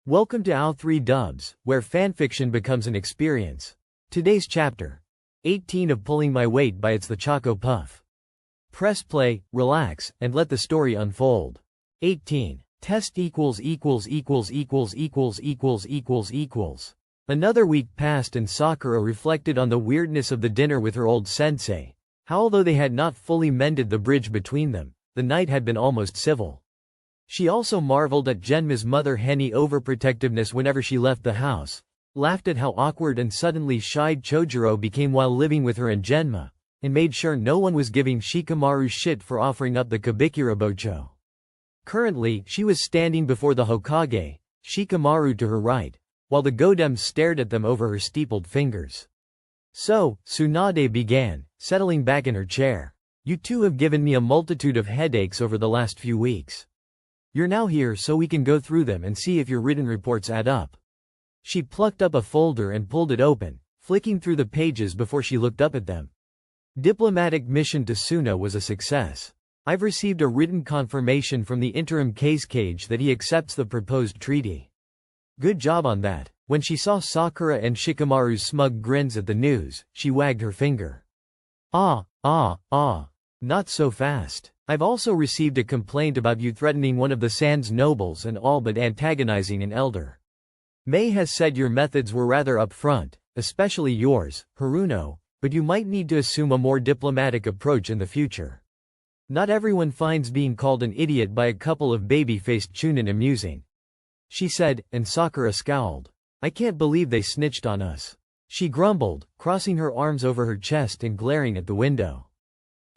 Welcome to OW3 Dubs, where fanfiction becomes an experience. Today's chapter 18 of Pulling My Weight by itsthechocopuff. Press play, relax, and let the story unfold. 18. Test equals. Another week passed and Sakura reflected on the weirdness of the dinner with her old sensei. How although they had not fully mended the bridge between them, the night had been almost civil. She also marveled at Genma's mother hen's overprotectiveness whenever she left the house, laughed at how awkward and suddenly shy Chojuro became while living with her and Genma, and made sure no one was giving Shikamaru shit for offering up the Kabikirabocho. Currently, she was standing before the Hokage, Shikamaru to her right, while the Godem stared at them over her steepled fingers. So, Tsunade began, settling back in her chair. You two have given me a multitude of headaches over the last few weeks. You're now here so we can go through them and see if your written reports add up. She plucked up a folder and pulled it open, flicking through the pages before she looked up at them. Diplomatic mission to Suna was a success. I've received a written confirmation from the interim case cage that he accepts the proposed treaty. Good job on that. When she saw Sakura and Shikamaru's smug grins at the news, she wagged her finger. Not so fast. I've also received a complaint about you threatening one of the Sans nobles and all but antagonizing an elder. Mei has said your methods were rather upfront, especially yours, Haruno, but you might need to assume a more diplomatic approach in the future. Not everyone finds being called an idiot by a couple of baby-faced chunin amusing. She said, and Sakura scowled. I can't believe they snitched on us. She grumbled, crossing her arms over her chest and glaring at the window.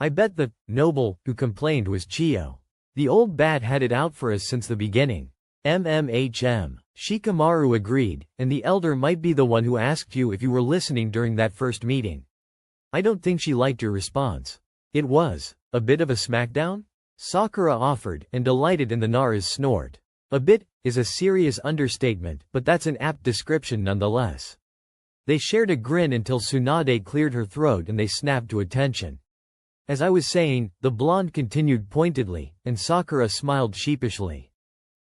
I bet the noble who complained was Chiyo. The old bat had it out for us since the beginning. Shikamaru agreed, and the elder might be the one who asked you if you were listening during that first meeting. I don't think she liked your response. It was a bit of a smackdown? Sakura offered, and delighted in the Nara's snort. A bit is a serious understatement, but that's an apt description nonetheless. They shared a grin until Tsunade cleared her throat and they snapped to attention. As I was saying, the blonde continued pointedly, and Sakura smiled sheepishly.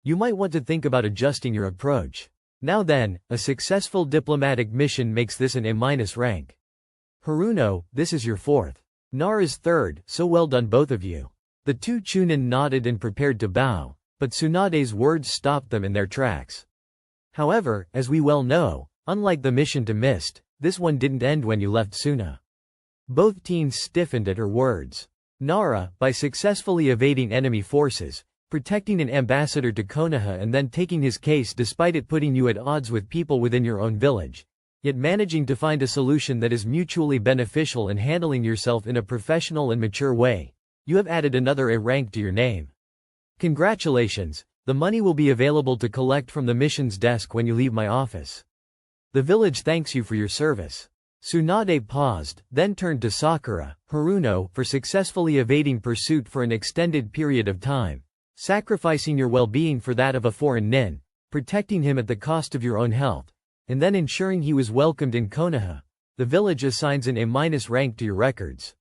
You might want to think about adjusting your approach. Now then, a successful diplomatic mission makes this an A- rank. Haruno, this is your fourth. Nara's third, so well done both of you. The two chunin nodded and prepared to bow, but Tsunade's words stopped them in their tracks. However, as we well know, unlike the mission to Mist, this one didn't end when you left Suna. Both teens stiffened at her words. Nara, by successfully evading enemy forces, protecting an ambassador to Konoha and then taking his case despite it putting you at odds with people within your own village, yet managing to find a solution that is mutually beneficial and handling yourself in a professional and mature way, you have added another A rank to your name. Congratulations, the money will be available to collect from the missions desk when you leave my office. The village thanks you for your service. Tsunade paused, then turned to Sakura, Haruno, for successfully evading pursuit for an extended period of time, sacrificing your well-being for that of a foreign nin, protecting him at the cost of your own health, and then ensuring he was welcomed in Konoha. The village assigns an A- rank to your records.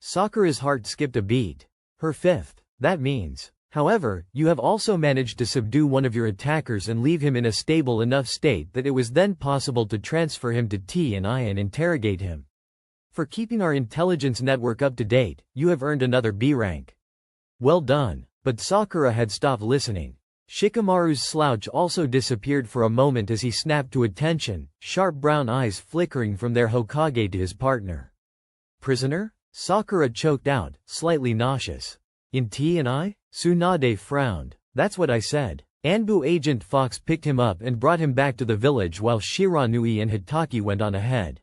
Sakura's heart skipped a beat. Her fifth. That means. However, you have also managed to subdue one of your attackers and leave him in a stable enough state that it was then possible to transfer him to T&I and interrogate him. For keeping our intelligence network up to date, you have earned another B rank. Well done. But Sakura had stopped listening. Shikamaru's slouch also disappeared for a moment as he snapped to attention, sharp brown eyes flickering from their Hokage to his partner. Prisoner? Sakura choked out, slightly nauseous. In T&I? Tsunade frowned. That's what I said. Anbu Agent Fox picked him up and brought him back to the village while Shiranui and Hitaki went on ahead.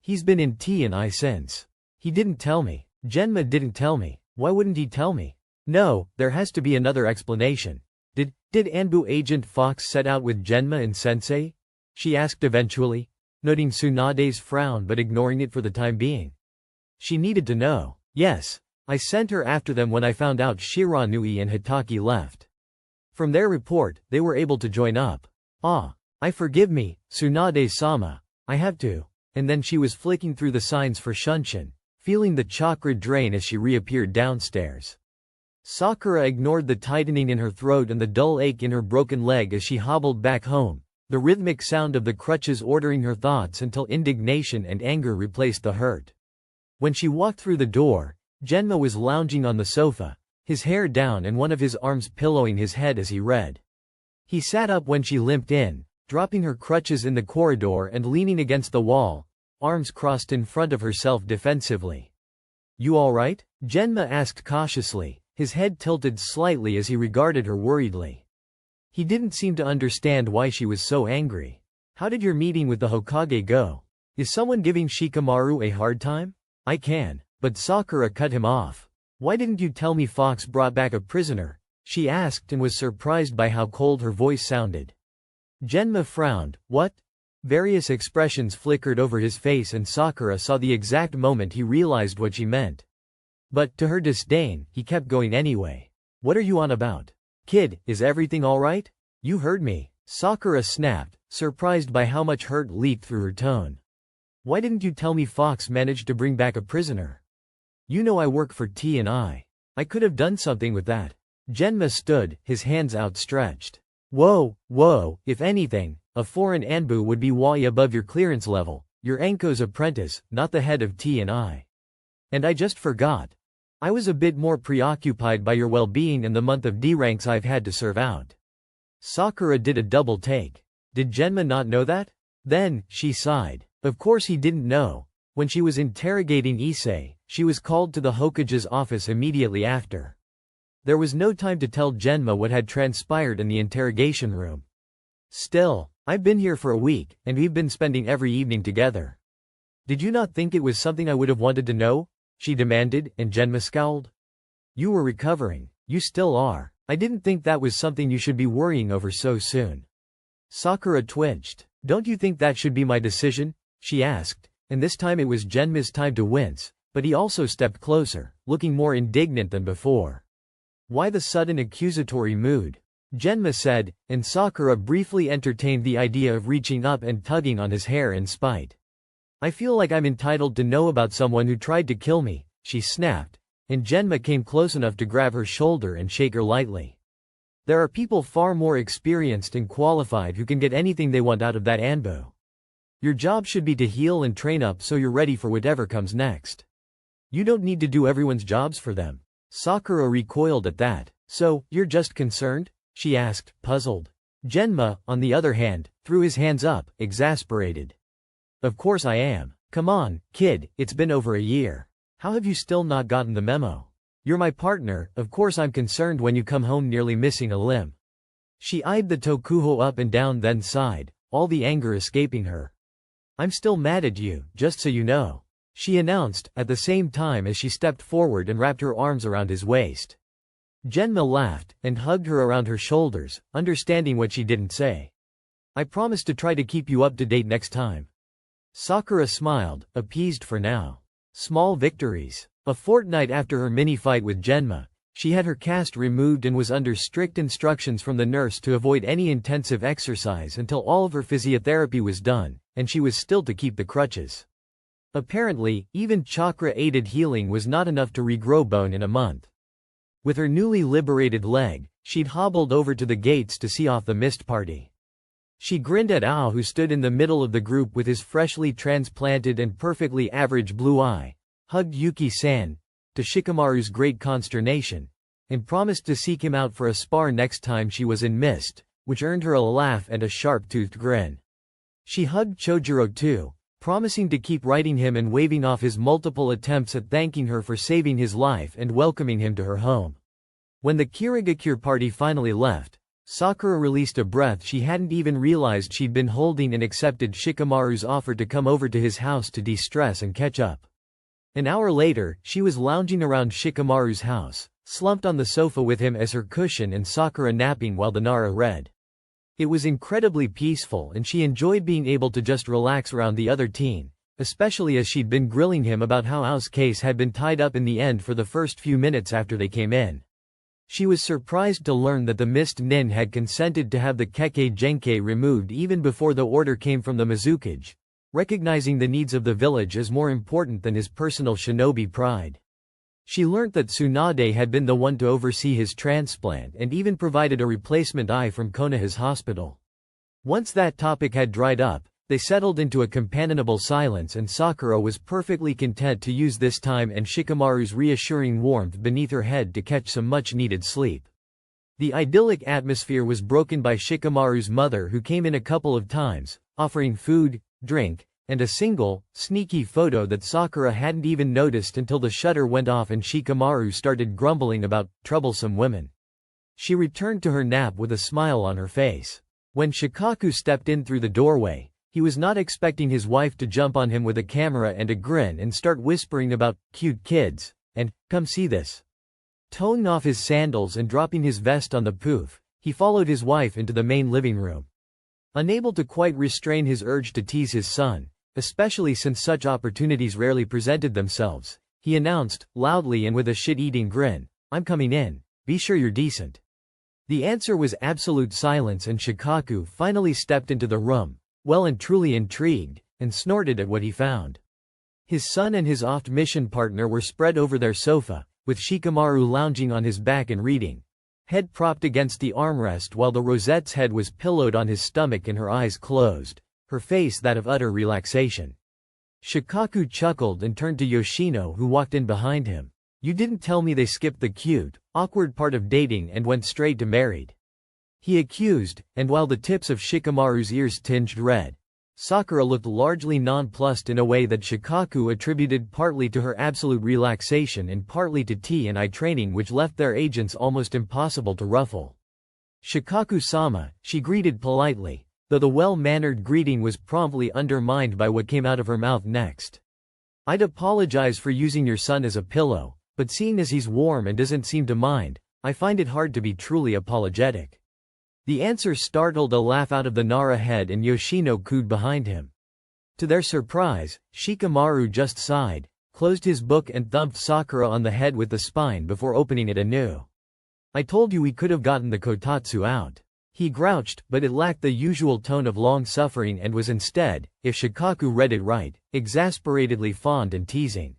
He's been in T&I since. He didn't tell me. Genma didn't tell me. Why wouldn't he tell me? No, there has to be another explanation. Did Anbu Agent Fox set out with Genma and Sensei? She asked eventually, noting Tsunade's frown but ignoring it for the time being. She needed to know. Yes. I sent her after them when I found out Shiranui and Hitaki left. From their report, they were able to join up. Forgive me, Tsunade-sama. I have to. And then she was flicking through the signs for Shunshin, feeling the chakra drain as she reappeared downstairs. Sakura ignored the tightening in her throat and the dull ache in her broken leg as she hobbled back home, the rhythmic sound of the crutches ordering her thoughts until indignation and anger replaced the hurt. When she walked through the door, Genma was lounging on the sofa, his hair down and one of his arms pillowing his head as he read. He sat up when she limped in, dropping her crutches in the corridor and leaning against the wall, arms crossed in front of herself defensively. "You all right?" Genma asked cautiously, his head tilted slightly as he regarded her worriedly. He didn't seem to understand why she was so angry. "How did your meeting with the Hokage go? Is someone giving Shikamaru a hard time?" "I can." But Sakura cut him off. "Why didn't you tell me Fox brought back a prisoner?" she asked and was surprised by how cold her voice sounded. Genma frowned. "What?" Various expressions flickered over his face and Sakura saw the exact moment he realized what she meant. But, to her disdain, he kept going anyway. "What are you on about? Kid, is everything alright? You heard me." Sakura snapped, surprised by how much hurt leaked through her tone. "Why didn't you tell me Fox managed to bring back a prisoner? You know I work for T&I. I could have done something with that." Genma stood, his hands outstretched. Whoa, if anything, a foreign Anbu would be way above your clearance level. You're Enko's apprentice, not the head of T&I. And I just forgot. I was a bit more preoccupied by your well-being and the month of D ranks I've had to serve out." Sakura did a double take. Did Genma not know that? Then, she sighed. Of course he didn't know. When she was interrogating Issei, she was called to the Hokage's office immediately after. There was no time to tell Genma what had transpired in the interrogation room. "Still, I've been here for a week, and we've been spending every evening together. Did you not think it was something I would have wanted to know?" she demanded, and Genma scowled. "You were recovering. You still are. I didn't think that was something you should be worrying over so soon." Sakura twitched. "Don't you think that should be my decision?" she asked, and this time it was Genma's time to wince, but he also stepped closer, looking more indignant than before. "Why the sudden accusatory mood?" Genma said, and Sakura briefly entertained the idea of reaching up and tugging on his hair in spite. "I feel like I'm entitled to know about someone who tried to kill me," she snapped, and Genma came close enough to grab her shoulder and shake her lightly. "There are people far more experienced and qualified who can get anything they want out of that Anbu. Your job should be to heal and train up so you're ready for whatever comes next. You don't need to do everyone's jobs for them." Sakura recoiled at that. "So, you're just concerned?" she asked, puzzled. Genma, on the other hand, threw his hands up, exasperated. "Of course I am. Come on, kid, it's been over a year. How have you still not gotten the memo? You're my partner, of course I'm concerned when you come home nearly missing a limb." She eyed the Tokuho up and down then sighed, all the anger escaping her. "I'm still mad at you, just so you know," she announced, at the same time as she stepped forward and wrapped her arms around his waist. Genma laughed, and hugged her around her shoulders, understanding what she didn't say. "I promise to try to keep you up to date next time." Sakura smiled, appeased for now. Small victories. A fortnight after her mini-fight with Genma, she had her cast removed and was under strict instructions from the nurse to avoid any intensive exercise until all of her physiotherapy was done, and she was still to keep the crutches. Apparently, even chakra-aided healing was not enough to regrow bone in a month. With her newly liberated leg, she'd hobbled over to the gates to see off the mist party. She grinned at Ao, who stood in the middle of the group with his freshly transplanted and perfectly average blue eye, hugged Yuki-san, to Shikamaru's great consternation, and promised to seek him out for a spar next time she was in mist, which earned her a laugh and a sharp-toothed grin. She hugged Chojuro too, promising to keep writing him and waving off his multiple attempts at thanking her for saving his life and welcoming him to her home. When the Kirigakure party finally left, Sakura released a breath she hadn't even realized she'd been holding and accepted Shikamaru's offer to come over to his house to de-stress and catch up. An hour later, she was lounging around Shikamaru's house, slumped on the sofa with him as her cushion and Sakura napping while the Nara read. It was incredibly peaceful and she enjoyed being able to just relax around the other teen, especially as she'd been grilling him about how Ao's case had been tied up in the end for the first few minutes after they came in. She was surprised to learn that the Mist Nin had consented to have the Kekkei Genkei removed even before the order came from the Mizukage, recognizing the needs of the village as more important than his personal shinobi pride. She learnt that Tsunade had been the one to oversee his transplant and even provided a replacement eye from Konoha's hospital. Once that topic had dried up, they settled into a companionable silence, and Sakura was perfectly content to use this time and Shikamaru's reassuring warmth beneath her head to catch some much-needed sleep. The idyllic atmosphere was broken by Shikamaru's mother, who came in a couple of times, offering food, drink, and a single, sneaky photo that Sakura hadn't even noticed until the shutter went off and Shikamaru started grumbling about troublesome women. She returned to her nap with a smile on her face. When Shikaku stepped in through the doorway, he was not expecting his wife to jump on him with a camera and a grin and start whispering about cute kids and come see this. Toning off his sandals and dropping his vest on the poof, he followed his wife into the main living room. Unable to quite restrain his urge to tease his son, especially since such opportunities rarely presented themselves, he announced, loudly and with a shit-eating grin, "I'm coming in, be sure you're decent." The answer was absolute silence, and Shikaku finally stepped into the room, well and truly intrigued, and snorted at what he found. His son and his oft-mission partner were spread over their sofa, with Shikamaru lounging on his back and reading, head propped against the armrest, while the Rosette's head was pillowed on his stomach and her eyes closed, her face that of utter relaxation. Shikaku chuckled and turned to Yoshino, who walked in behind him. "You didn't tell me they skipped the cute, awkward part of dating and went straight to married," he accused, and while the tips of Shikamaru's ears tinged red, Sakura looked largely nonplussed in a way that Shikaku attributed partly to her absolute relaxation and partly to T&I training, which left their agents almost impossible to ruffle. "Shikaku-sama," she greeted politely, though the well-mannered greeting was promptly undermined by what came out of her mouth next. "I'd apologize for using your son as a pillow, but seeing as he's warm and doesn't seem to mind, I find it hard to be truly apologetic." The answer startled a laugh out of the Nara head, and Yoshino cooed behind him. To their surprise, Shikamaru just sighed, closed his book and thumped Sakura on the head with the spine before opening it anew. "I told you we could have gotten the kotatsu out," he grouched, but it lacked the usual tone of long-suffering and was instead, if Shikaku read it right, exasperatedly fond and teasing.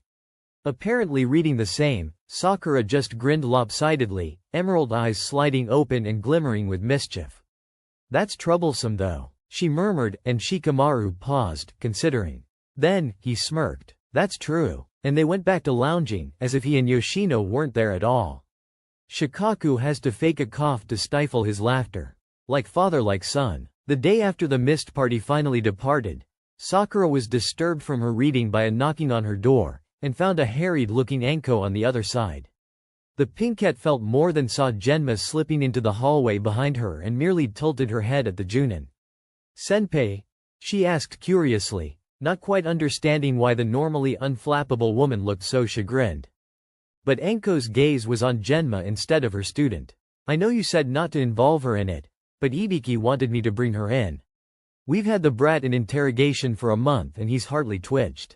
Apparently reading the same, Sakura just grinned lopsidedly, emerald eyes sliding open and glimmering with mischief. "That's troublesome though," she murmured, and Shikamaru paused, considering. Then, he smirked. "That's true." And they went back to lounging, as if he and Yoshino weren't there at all. Shikaku has to fake a cough to stifle his laughter. Like father like son. The day after the mist party finally departed, Sakura was disturbed from her reading by a knocking on her door, and found a harried-looking Anko on the other side. The pinkette felt more than saw Genma slipping into the hallway behind her and merely tilted her head at the Junin. "Senpai?" she asked curiously, not quite understanding why the normally unflappable woman looked so chagrined. But Anko's gaze was on Genma instead of her student. "I know you said not to involve her in it, but Ibiki wanted me to bring her in. We've had the brat in interrogation for a month and he's hardly twitched,"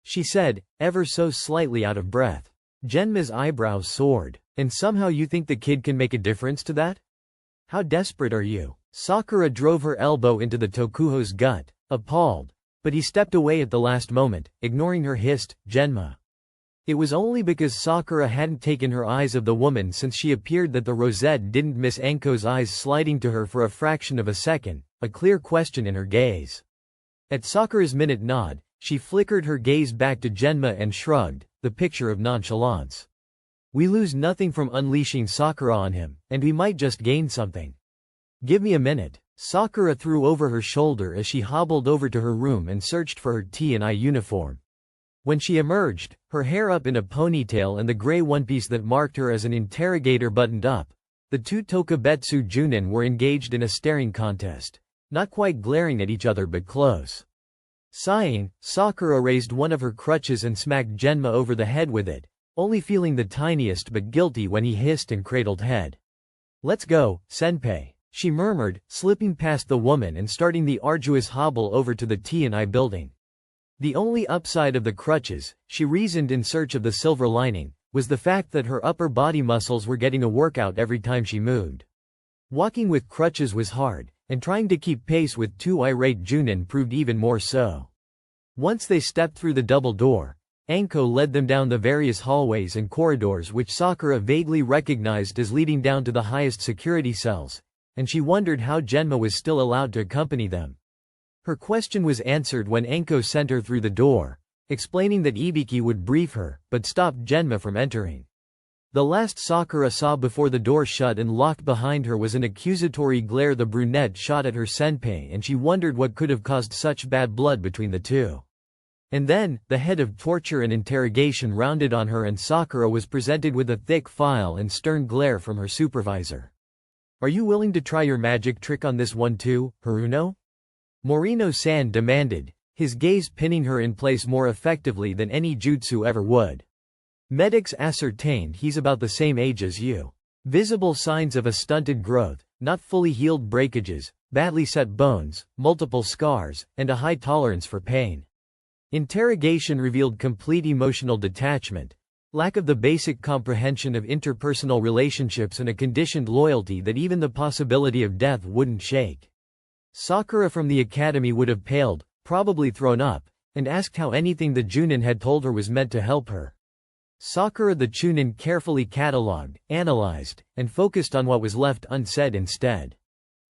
she said, ever so slightly out of breath. Genma's eyebrows soared. "And somehow you think the kid can make a difference to that? How desperate are you?" Sakura drove her elbow into the Tokuho's gut, appalled, but he stepped away at the last moment, ignoring her hissed, "Genma." It was only because Sakura hadn't taken her eyes of the woman since she appeared that the rosette didn't miss Anko's eyes sliding to her for a fraction of a second, a clear question in her gaze. At Sakura's minute nod, she flickered her gaze back to Genma and shrugged, the picture of nonchalance. "We lose nothing from unleashing Sakura on him, and we might just gain something. Give me a minute." Sakura threw over her shoulder as she hobbled over to her room and searched for her T&I uniform. When she emerged, her hair up in a ponytail and the gray one-piece that marked her as an interrogator buttoned up, the two Tokubetsu Junin were engaged in a staring contest, not quite glaring at each other but close. Sighing, Sakura raised one of her crutches and smacked Genma over the head with it, only feeling the tiniest but guilty when he hissed and cradled head. "Let's go, senpai," she murmured, slipping past the woman and starting the arduous hobble over to the T&I building. The only upside of the crutches, she reasoned in search of the silver lining, was the fact that her upper body muscles were getting a workout every time she moved. Walking with crutches was hard, and trying to keep pace with two irate Junin proved even more so. Once they stepped through the double door, Anko led them down the various hallways and corridors which Sakura vaguely recognized as leading down to the highest security cells, and she wondered how Genma was still allowed to accompany them. Her question was answered when Anko sent her through the door, explaining that Ibiki would brief her, but stopped Genma from entering. The last Sakura saw before the door shut and locked behind her was an accusatory glare the brunette shot at her senpai, and she wondered what could have caused such bad blood between the two. And then, the head of torture and interrogation rounded on her and Sakura was presented with a thick file and stern glare from her supervisor. "Are you willing to try your magic trick on this one too, Haruno?" Morino-san demanded, his gaze pinning her in place more effectively than any jutsu ever would. Medics ascertained he's about the same age as you. Visible signs of a stunted growth, not fully healed breakages, badly set bones, multiple scars, and a high tolerance for pain. Interrogation revealed complete emotional detachment, lack of the basic comprehension of interpersonal relationships, and a conditioned loyalty that even the possibility of death wouldn't shake. Sakura from the academy would have paled, probably thrown up, and asked how anything the Junin had told her was meant to help her. Sakura the Chunin carefully catalogued, analyzed, and focused on what was left unsaid instead.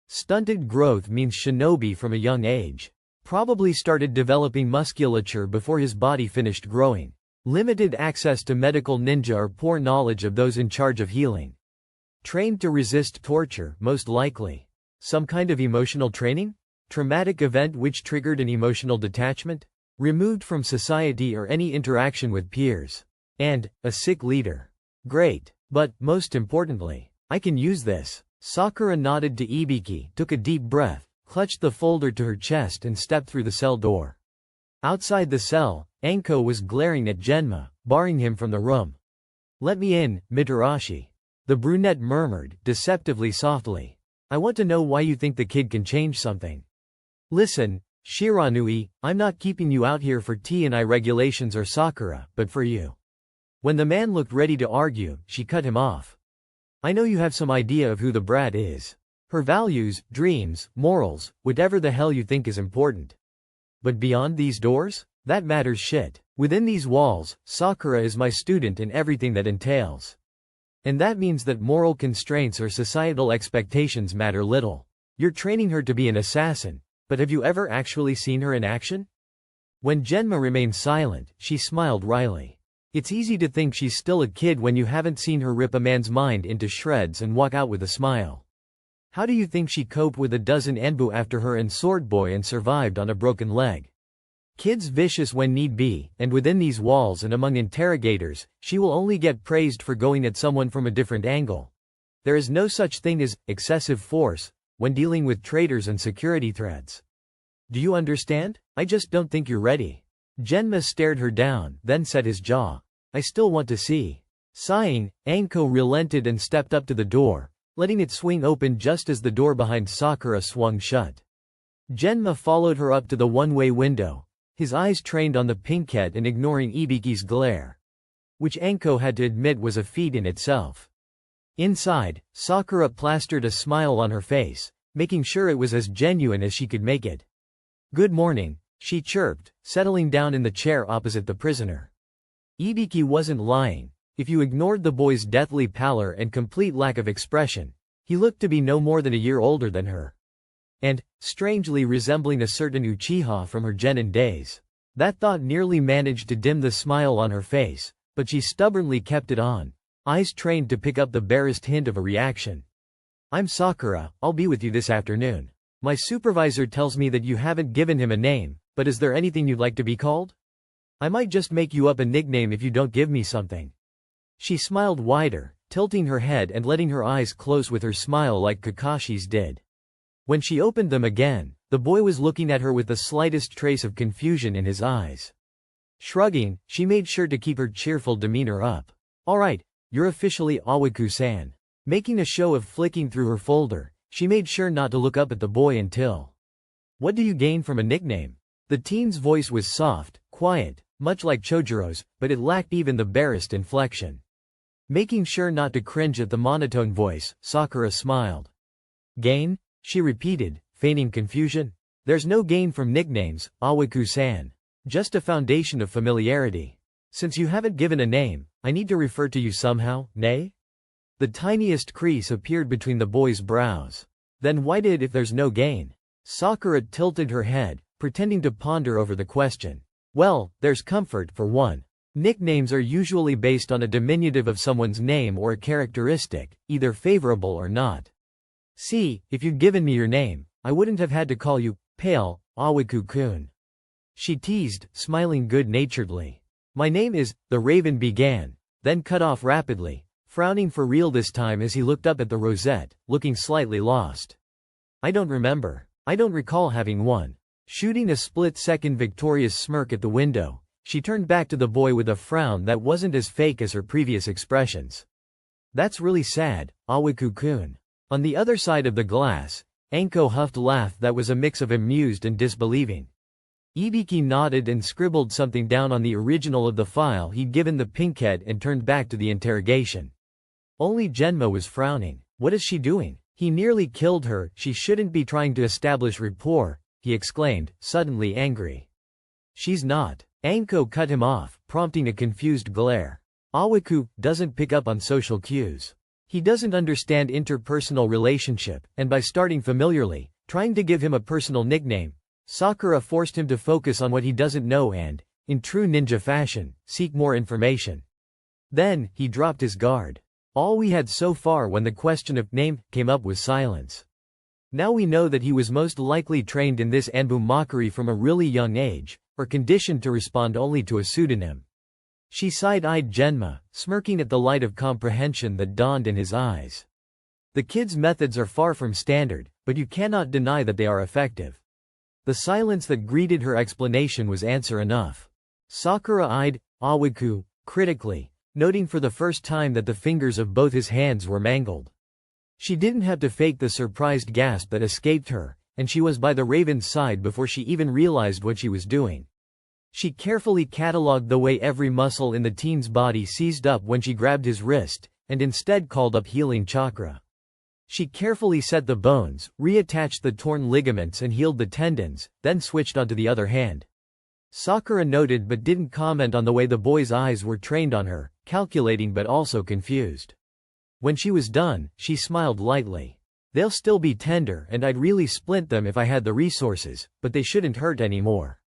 Stunted growth means shinobi from a young age. Probably started developing musculature before his body finished growing. Limited access to medical ninja or poor knowledge of those in charge of healing. Trained to resist torture, most likely. Some kind of emotional training? Traumatic event which triggered an emotional detachment? Removed from society or any interaction with peers. And, a sick leader. Great. But, most importantly, I can use this. Sakura nodded to Ibiki, took a deep breath, clutched the folder to her chest and stepped through the cell door. Outside the cell, Anko was glaring at Genma, barring him from the room. "Let me in, Mitarashi," the brunette murmured, deceptively softly. "I want to know why you think the kid can change something." "Listen, Shiranui, I'm not keeping you out here for T&I regulations or Sakura, but for you." When the man looked ready to argue, she cut him off. "I know you have some idea of who the brat is. Her values, dreams, morals, whatever the hell you think is important. But beyond these doors? That matters shit. Within these walls, Sakura is my student in everything that entails. And that means that moral constraints or societal expectations matter little. You're training her to be an assassin, but have you ever actually seen her in action?" When Genma remained silent, she smiled wryly. It's easy to think she's still a kid when you haven't seen her rip a man's mind into shreds and walk out with a smile. How do you think she coped with a dozen Enbu after her and Sword Boy and survived on a broken leg? Kids vicious when need be, and within these walls and among interrogators, she will only get praised for going at someone from a different angle. There is no such thing as excessive force when dealing with traitors and security threats. Do you understand? I just don't think you're ready. Genma stared her down, then set his jaw. "I still want to see." Sighing, Anko relented and stepped up to the door, letting it swing open just as the door behind Sakura swung shut. Genma followed her up to the one-way window, his eyes trained on the pinkette and ignoring Ibiki's glare. Which Anko had to admit was a feat in itself. Inside, Sakura plastered a smile on her face, making sure it was as genuine as she could make it. "Good morning," she chirped, settling down in the chair opposite the prisoner. Ibiki wasn't lying. If you ignored the boy's deathly pallor and complete lack of expression, he looked to be no more than a year older than her. And, strangely resembling a certain Uchiha from her genin days. That thought nearly managed to dim the smile on her face, but she stubbornly kept it on, eyes trained to pick up the barest hint of a reaction. "I'm Sakura, I'll be with you this afternoon. My supervisor tells me that you haven't given him a name, but is there anything you'd like to be called? I might just make you up a nickname if you don't give me something." She smiled wider, tilting her head and letting her eyes close with her smile like Kakashi's did. When she opened them again, the boy was looking at her with the slightest trace of confusion in his eyes. Shrugging, she made sure to keep her cheerful demeanor up. "All right, you're officially Awaku-san." Making a show of flicking through her folder, she made sure not to look up at the boy until. "What do you gain from a nickname?" The teen's voice was soft, quiet, much like Chojiro's, but it lacked even the barest inflection. Making sure not to cringe at the monotone voice, Sakura smiled. "Gain?" she repeated, feigning confusion. "There's no gain from nicknames, Awaku-san. Just a foundation of familiarity." Since you haven't given a name, I need to refer to you somehow, nay? The tiniest crease appeared between the boy's brows. Then why did if there's no gain? Sakura tilted her head, pretending to ponder over the question. Well, there's comfort, for one. Nicknames are usually based on a diminutive of someone's name or a characteristic, either favorable or not. See, if you'd given me your name, I wouldn't have had to call you Pale Awaku-kun. She teased, smiling good-naturedly. My name is, the Raven began, then cut off rapidly, frowning for real this time as he looked up at the rosette, looking slightly lost. I don't remember. I don't recall having one. Shooting a split-second victorious smirk at the window, she turned back to the boy with a frown that wasn't as fake as her previous expressions. That's really sad, Awaku-kun. On the other side of the glass, Anko huffed a laugh that was a mix of amused and disbelieving. Ibiki nodded and scribbled something down on the original of the file he'd given the pinkhead and turned back to the interrogation. Only Genma was frowning. What is she doing? He nearly killed her, she shouldn't be trying to establish rapport, he exclaimed, suddenly angry. She's not. Anko cut him off, prompting a confused glare. Awaku doesn't pick up on social cues. He doesn't understand interpersonal relationship, and by starting familiarly, trying to give him a personal nickname, Sakura forced him to focus on what he doesn't know and, in true ninja fashion, seek more information. Then, he dropped his guard. All we had so far when the question of name came up was silence. Now we know that he was most likely trained in this anbu-mockery from a really young age, or conditioned to respond only to a pseudonym. She side-eyed Genma, smirking at the light of comprehension that dawned in his eyes. The kid's methods are far from standard, but you cannot deny that they are effective. The silence that greeted her explanation was answer enough. Sakura eyed Awaku critically, noting for the first time that the fingers of both his hands were mangled. She didn't have to fake the surprised gasp that escaped her, and she was by the Raven's side before she even realized what she was doing. She carefully catalogued the way every muscle in the teen's body seized up when she grabbed his wrist, and instead called up healing chakra. She carefully set the bones, reattached the torn ligaments and healed the tendons, then switched onto the other hand. Sakura noted but didn't comment on the way the boy's eyes were trained on her, calculating but also confused. When she was done, she smiled lightly. They'll still be tender and I'd really splint them if I had the resources, but they shouldn't hurt anymore.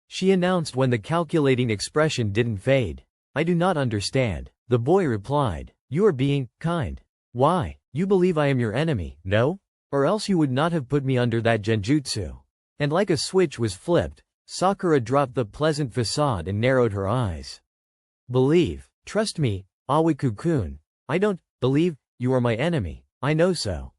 She announced when the calculating expression didn't fade. I do not understand. The boy replied. You are being kind. Why? You believe I am your enemy, no? Or else you would not have put me under that genjutsu. And like a switch was flipped, Sakura dropped the pleasant facade and narrowed her eyes. Believe. Trust me, Awaku-kun. I don't believe you are my enemy. I know so.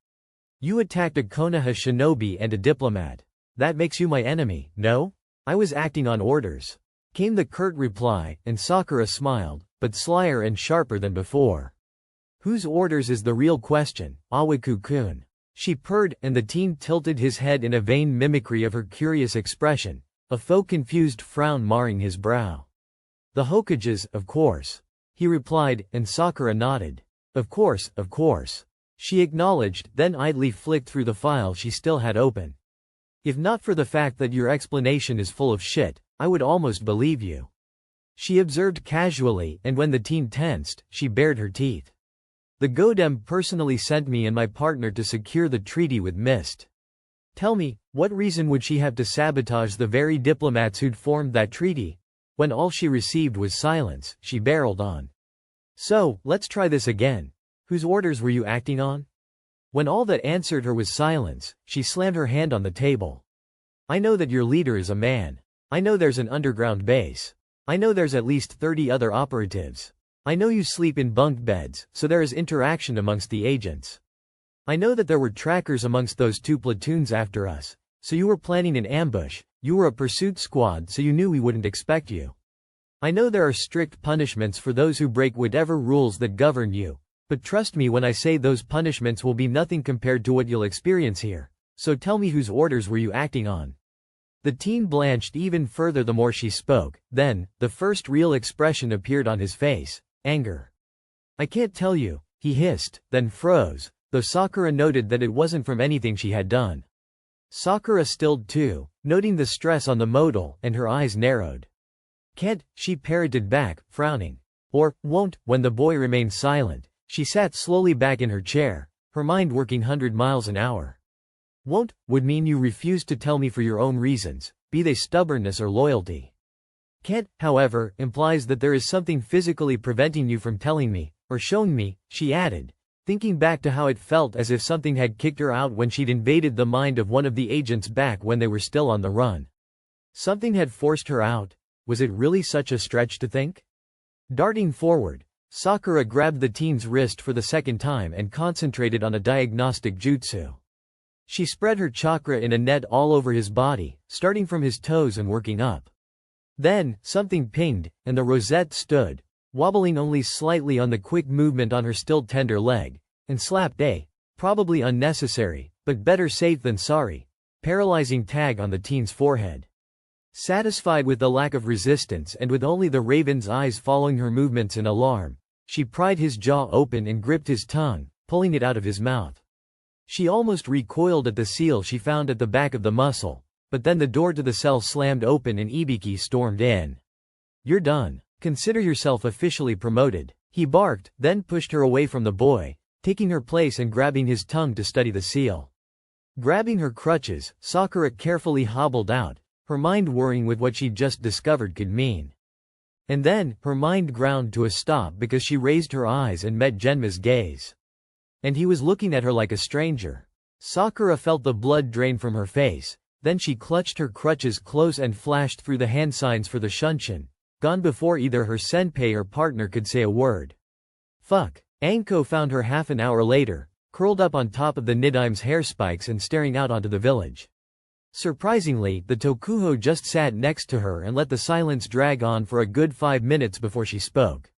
You attacked a Konoha shinobi and a diplomat. That makes you my enemy, no? I was acting on orders. Came the curt reply, and Sakura smiled, but slyer and sharper than before. Whose orders is the real question, Awaku-kun? She purred, and the teen tilted his head in a vain mimicry of her curious expression, a faux confused frown marring his brow. The Hokages, of course. He replied, and Sakura nodded. Of course, of course. She acknowledged, then idly flicked through the file she still had open. If not for the fact that your explanation is full of shit, I would almost believe you. She observed casually, and when the teen tensed, she bared her teeth. The Godem personally sent me and my partner to secure the treaty with Mist. Tell me, what reason would she have to sabotage the very diplomats who'd formed that treaty? When all she received was silence, she barreled on. So, let's try this again. Whose orders were you acting on? When all that answered her was silence, she slammed her hand on the table. I know that your leader is a man. I know there's an underground base. I know there's at least 30 other operatives. I know you sleep in bunk beds, so there is interaction amongst the agents. I know that there were trackers amongst those 2 platoons after us, so you were planning an ambush. You were a pursuit squad, so you knew we wouldn't expect you. I know there are strict punishments for those who break whatever rules that govern you. But trust me when I say those punishments will be nothing compared to what you'll experience here. So tell me whose orders were you acting on? The teen blanched even further the more she spoke, then, the first real expression appeared on his face, anger. I can't tell you, he hissed, then froze, though Sakura noted that it wasn't from anything she had done. Sakura stilled too, noting the stress on the modal, and her eyes narrowed. Can't, she parroted back, frowning. Or, won't. When the boy remained silent, she sat slowly back in her chair, her mind working 100 miles an hour. Won't would mean you refuse to tell me for your own reasons, be they stubbornness or loyalty. Can't, however, implies that there is something physically preventing you from telling me, or showing me, she added, thinking back to how it felt as if something had kicked her out when she'd invaded the mind of one of the agents back when they were still on the run. Something had forced her out. Was it really such a stretch to think? Darting forward, Sakura grabbed the teen's wrist for the second time and concentrated on a diagnostic jutsu. She spread her chakra in a net all over his body, starting from his toes and working up. Then, something pinged, and the rosette stood, wobbling only slightly on the quick movement on her still tender leg, and slapped a, probably unnecessary, but better safe than sorry, paralyzing tag on the teen's forehead. Satisfied with the lack of resistance and with only the raven's eyes following her movements in alarm, she pried his jaw open and gripped his tongue, pulling it out of his mouth. She almost recoiled at the seal she found at the back of the muscle, but then the door to the cell slammed open and Ibiki stormed in. You're done. Consider yourself officially promoted, he barked, then pushed her away from the boy, taking her place and grabbing his tongue to study the seal. Grabbing her crutches, Sakura carefully hobbled out, her mind worrying with what she'd just discovered could mean. And then, her mind ground to a stop because she raised her eyes and met Genma's gaze. And he was looking at her like a stranger. Sakura felt the blood drain from her face, then she clutched her crutches close and flashed through the hand signs for the shunshin, gone before either her senpai or partner could say a word. Fuck. Anko found her half an hour later, curled up on top of the Nidaim's hair spikes and staring out onto the village. Surprisingly, the Tokuho just sat next to her and let the silence drag on for a good 5 minutes before she spoke.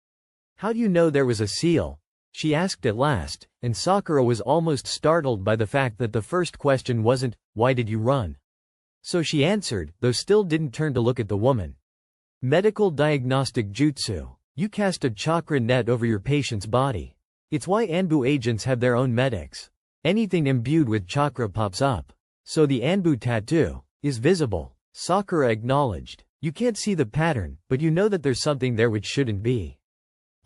How do you know there was a seal? She asked at last, and Sakura was almost startled by the fact that the first question wasn't, why did you run? So she answered, though still didn't turn to look at the woman. Medical diagnostic jutsu. You cast a chakra net over your patient's body. It's why Anbu agents have their own medics. Anything imbued with chakra pops up. So the Anbu tattoo is visible. Sakura acknowledged. You can't see the pattern, but you know that there's something there which shouldn't be.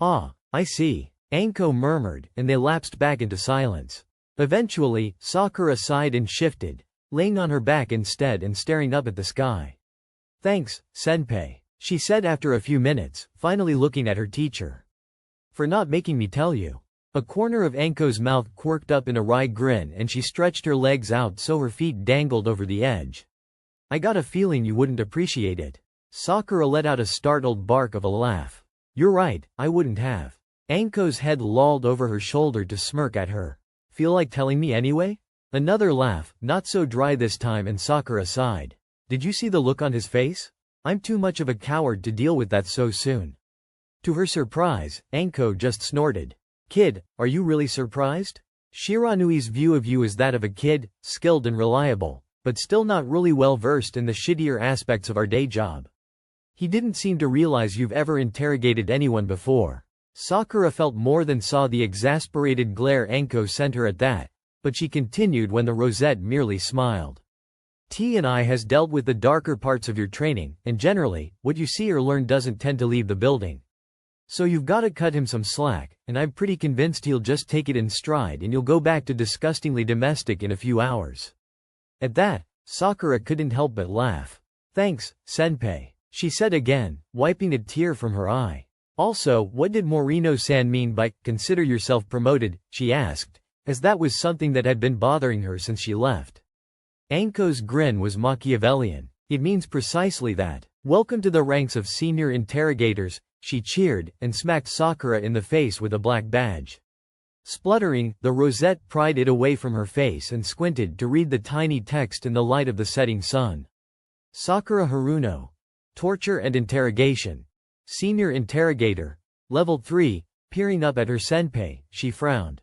Ah, I see. Anko murmured, and they lapsed back into silence. Eventually, Sakura sighed and shifted, laying on her back instead and staring up at the sky. Thanks, senpai, she said after a few minutes, finally looking at her teacher. For not making me tell you. A corner of Anko's mouth quirked up in a wry grin and she stretched her legs out so her feet dangled over the edge. I got a feeling you wouldn't appreciate it. Sakura let out a startled bark of a laugh. You're right, I wouldn't have. Anko's head lolled over her shoulder to smirk at her. Feel like telling me anyway? Another laugh, not so dry this time, and Sakura sighed. Did you see the look on his face? I'm too much of a coward to deal with that so soon. To her surprise, Anko just snorted. Kid, are you really surprised? Shiranui's view of you is that of a kid, skilled and reliable, but still not really well versed in the shittier aspects of our day job. He didn't seem to realize you've ever interrogated anyone before. Sakura felt more than saw the exasperated glare Anko sent her at that, but she continued when the rosette merely smiled. T&I has dealt with the darker parts of your training, and generally, what you see or learn doesn't tend to leave the building. So you've gotta cut him some slack, and I'm pretty convinced he'll just take it in stride and you'll go back to disgustingly domestic in a few hours. At that, Sakura couldn't help but laugh. Thanks, senpai, she said again, wiping a tear from her eye. Also, what did Morino-san mean by, consider yourself promoted, she asked, as that was something that had been bothering her since she left. Anko's grin was Machiavellian. It means precisely that. Welcome to the ranks of senior interrogators, she cheered, and smacked Sakura in the face with a black badge. Spluttering, the rosette pried it away from her face and squinted to read the tiny text in the light of the setting sun. Sakura Haruno. Torture and interrogation. Senior interrogator. Level 3, peering up at her senpai, she frowned.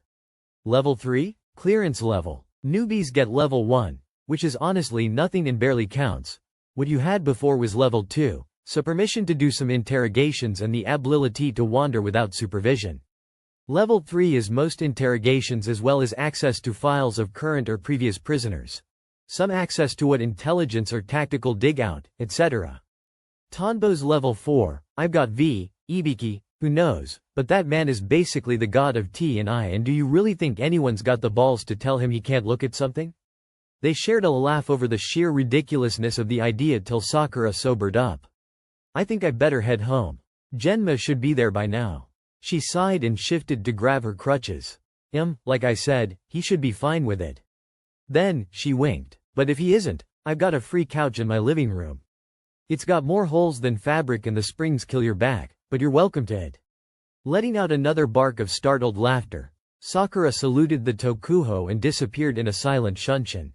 Level 3? Clearance level. Newbies get level 1, which is honestly nothing and barely counts. What you had before was level 2. So permission to do some interrogations and the ability to wander without supervision. Level 3 is most interrogations as well as access to files of current or previous prisoners. Some access to what intelligence or tactical dig-out, etc. Tonbo's level 4, I've got V, Ibiki, who knows, but that man is basically the god of T&I, and do you really think anyone's got the balls to tell him he can't look at something? They shared a laugh over the sheer ridiculousness of the idea till Sakura sobered up. I think I better head home. Genma should be there by now. She sighed and shifted to grab her crutches. Like I said, he should be fine with it. Then, she winked. But if he isn't, I've got a free couch in my living room. It's got more holes than fabric and the springs kill your back, but you're welcome to it. Letting out another bark of startled laughter, Sakura saluted the Tokuho and disappeared in a silent shunshin.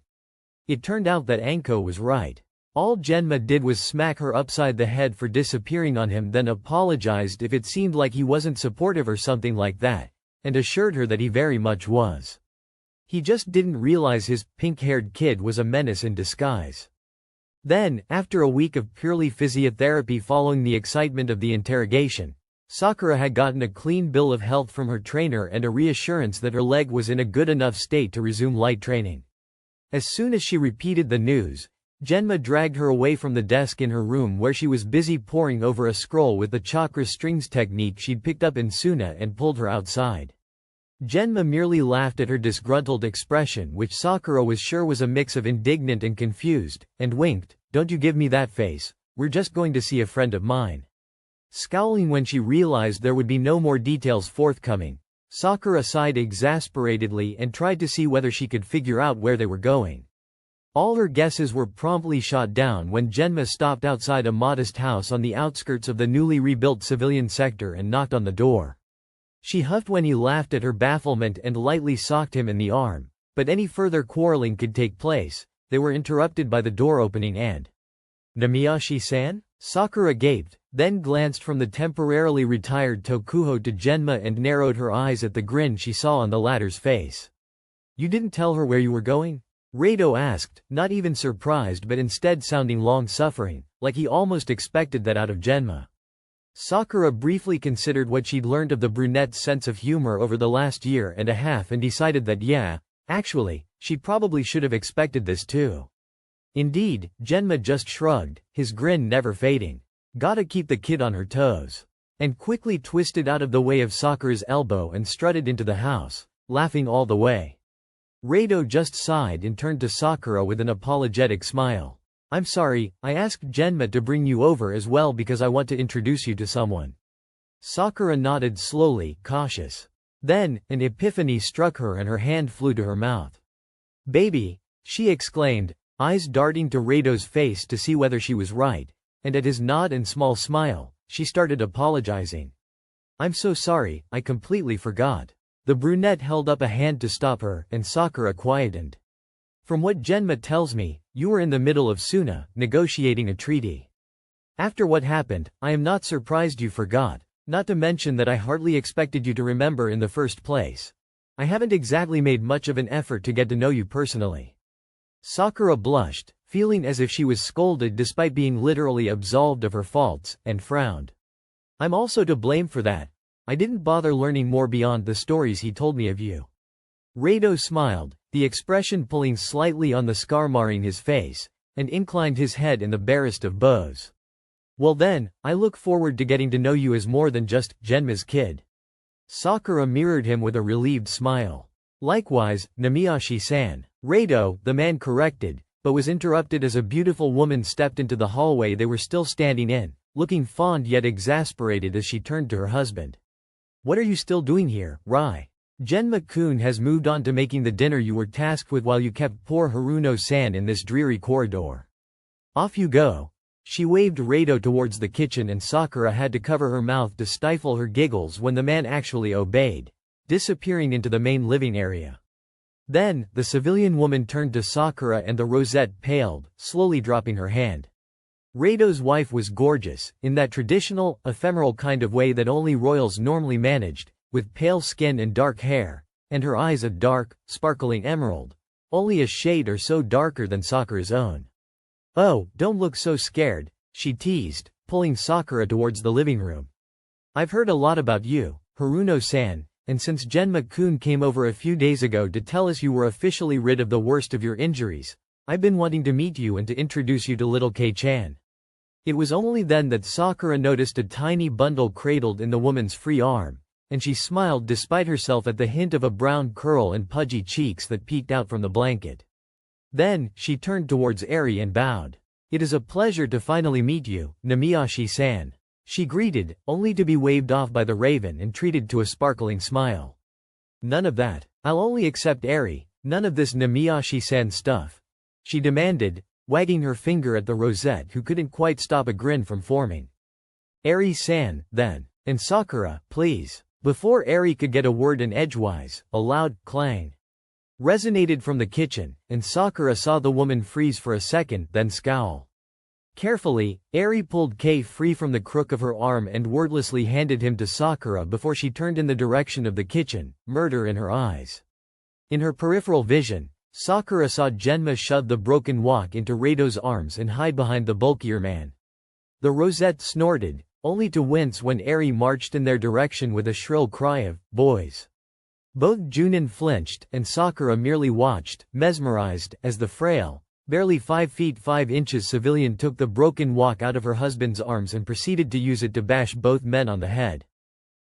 It turned out that Anko was right. All Genma did was smack her upside the head for disappearing on him, then apologized if it seemed like he wasn't supportive or something like that, and assured her that he very much was. He just didn't realize his pink-haired kid was a menace in disguise. Then, after a week of purely physiotherapy following the excitement of the interrogation, Sakura had gotten a clean bill of health from her trainer and a reassurance that her leg was in a good enough state to resume light training. As soon as she repeated the news, Genma dragged her away from the desk in her room where she was busy poring over a scroll with the chakra strings technique she'd picked up in Suna, and pulled her outside. Genma merely laughed at her disgruntled expression, which Sakura was sure was a mix of indignant and confused, and winked. Don't you give me that face, we're just going to see a friend of mine. Scowling when she realized there would be no more details forthcoming, Sakura sighed exasperatedly and tried to see whether she could figure out where they were going. All her guesses were promptly shot down when Genma stopped outside a modest house on the outskirts of the newly rebuilt civilian sector and knocked on the door. She huffed when he laughed at her bafflement and lightly socked him in the arm, but any further quarreling could take place. They were interrupted by the door opening and Namiyashi-san? Sakura gaped, then glanced from the temporarily retired Tokuho to Genma and narrowed her eyes at the grin she saw on the latter's face. You didn't tell her where you were going? Rado asked, not even surprised but instead sounding long-suffering, like he almost expected that out of Genma. Sakura briefly considered what she'd learned of the brunette's sense of humor over the last year and a half and decided that actually, she probably should have expected this too. Indeed, Genma just shrugged, his grin never fading. Gotta keep the kid on her toes. And quickly twisted out of the way of Sakura's elbow and strutted into the house, laughing all the way. Rado just sighed and turned to Sakura with an apologetic smile. I'm sorry, I asked Genma to bring you over as well because I want to introduce you to someone. Sakura nodded slowly, cautious. Then, an epiphany struck her and her hand flew to her mouth. Baby, she exclaimed, eyes darting to Rado's face to see whether she was right, and at his nod and small smile, she started apologizing. I'm so sorry, I completely forgot. The brunette held up a hand to stop her, and Sakura quietened. From what Genma tells me, you were in the middle of Suna, negotiating a treaty. After what happened, I am not surprised you forgot, not to mention that I hardly expected you to remember in the first place. I haven't exactly made much of an effort to get to know you personally. Sakura blushed, feeling as if she was scolded despite being literally absolved of her faults, and frowned. I'm also to blame for that. I didn't bother learning more beyond the stories he told me of you. Rado smiled, the expression pulling slightly on the scar marring his face, and inclined his head in the barest of bows. Well then, I look forward to getting to know you as more than just Genma's kid. Sakura mirrored him with a relieved smile. Likewise, Namiyashi-san. Rado, the man corrected, but was interrupted as a beautiful woman stepped into the hallway they were still standing in, looking fond yet exasperated as she turned to her husband. What are you still doing here, Rai? Genma-kun has moved on to making the dinner you were tasked with while you kept poor Haruno-san in this dreary corridor. Off you go. She waved Rado towards the kitchen and Sakura had to cover her mouth to stifle her giggles when the man actually obeyed, disappearing into the main living area. Then, the civilian woman turned to Sakura and the rosette paled, slowly dropping her hand. Rado's wife was gorgeous, in that traditional, ephemeral kind of way that only royals normally managed, with pale skin and dark hair, and her eyes a dark, sparkling emerald, only a shade or so darker than Sakura's own. Oh, don't look so scared, she teased, pulling Sakura towards the living room. I've heard a lot about you, Haruno-san, and since Genma-kun came over a few days ago to tell us you were officially rid of the worst of your injuries, I've been wanting to meet you and to introduce you to little Kei-chan. It was only then that Sakura noticed a tiny bundle cradled in the woman's free arm, and she smiled despite herself at the hint of a brown curl and pudgy cheeks that peeked out from the blanket. Then, she turned towards Eri and bowed. "It is a pleasure to finally meet you, Namiyashi-san," she greeted, only to be waved off by the raven and treated to a sparkling smile. "None of that. I'll only accept Eri, none of this Namiyashi-san stuff," she demanded, wagging her finger at the rosette who couldn't quite stop a grin from forming. "Eri-san, then. And Sakura, please." Before Eri could get a word in edgewise, a loud clang resonated from the kitchen, and Sakura saw the woman freeze for a second, then scowl. Carefully, Eri pulled Kei free from the crook of her arm and wordlessly handed him to Sakura before she turned in the direction of the kitchen, murder in her eyes. In her peripheral vision, Sakura saw Genma shove the broken wok into Reido's arms and hide behind the bulkier man. The rosette snorted, only to wince when Eri marched in their direction with a shrill cry of, "Boys!" Both Junin flinched, and Sakura merely watched, mesmerized, as the frail, barely 5 feet 5 inches civilian took the broken wok out of her husband's arms and proceeded to use it to bash both men on the head.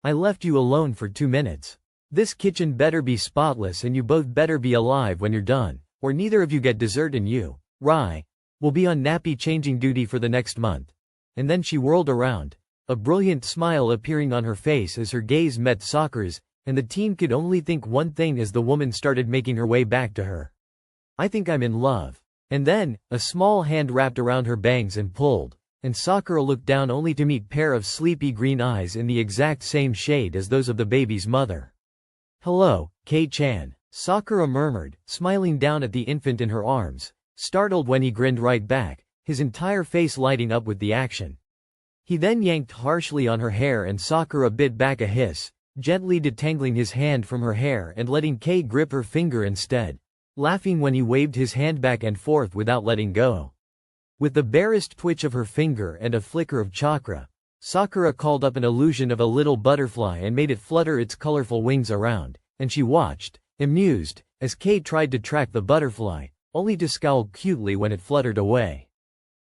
"I left you alone for 2 minutes. This kitchen better be spotless and you both better be alive when you're done, or neither of you get dessert and you, Rai, will be on nappy changing duty for the next month." And then she whirled around, a brilliant smile appearing on her face as her gaze met Sakura's, and the teen could only think one thing as the woman started making her way back to her. "I think I'm in love." And then, a small hand wrapped around her bangs and pulled, and Sakura looked down only to meet pair of sleepy green eyes in the exact same shade as those of the baby's mother. "Hello, Kei-chan," Sakura murmured, smiling down at the infant in her arms, startled when he grinned right back, his entire face lighting up with the action. He then yanked harshly on her hair and Sakura bit back a hiss, gently detangling his hand from her hair and letting Kei grip her finger instead, laughing when he waved his hand back and forth without letting go. With the barest twitch of her finger and a flicker of chakra, Sakura called up an illusion of a little butterfly and made it flutter its colorful wings around, and she watched, amused, as Kei tried to track the butterfly, only to scowl cutely when it fluttered away.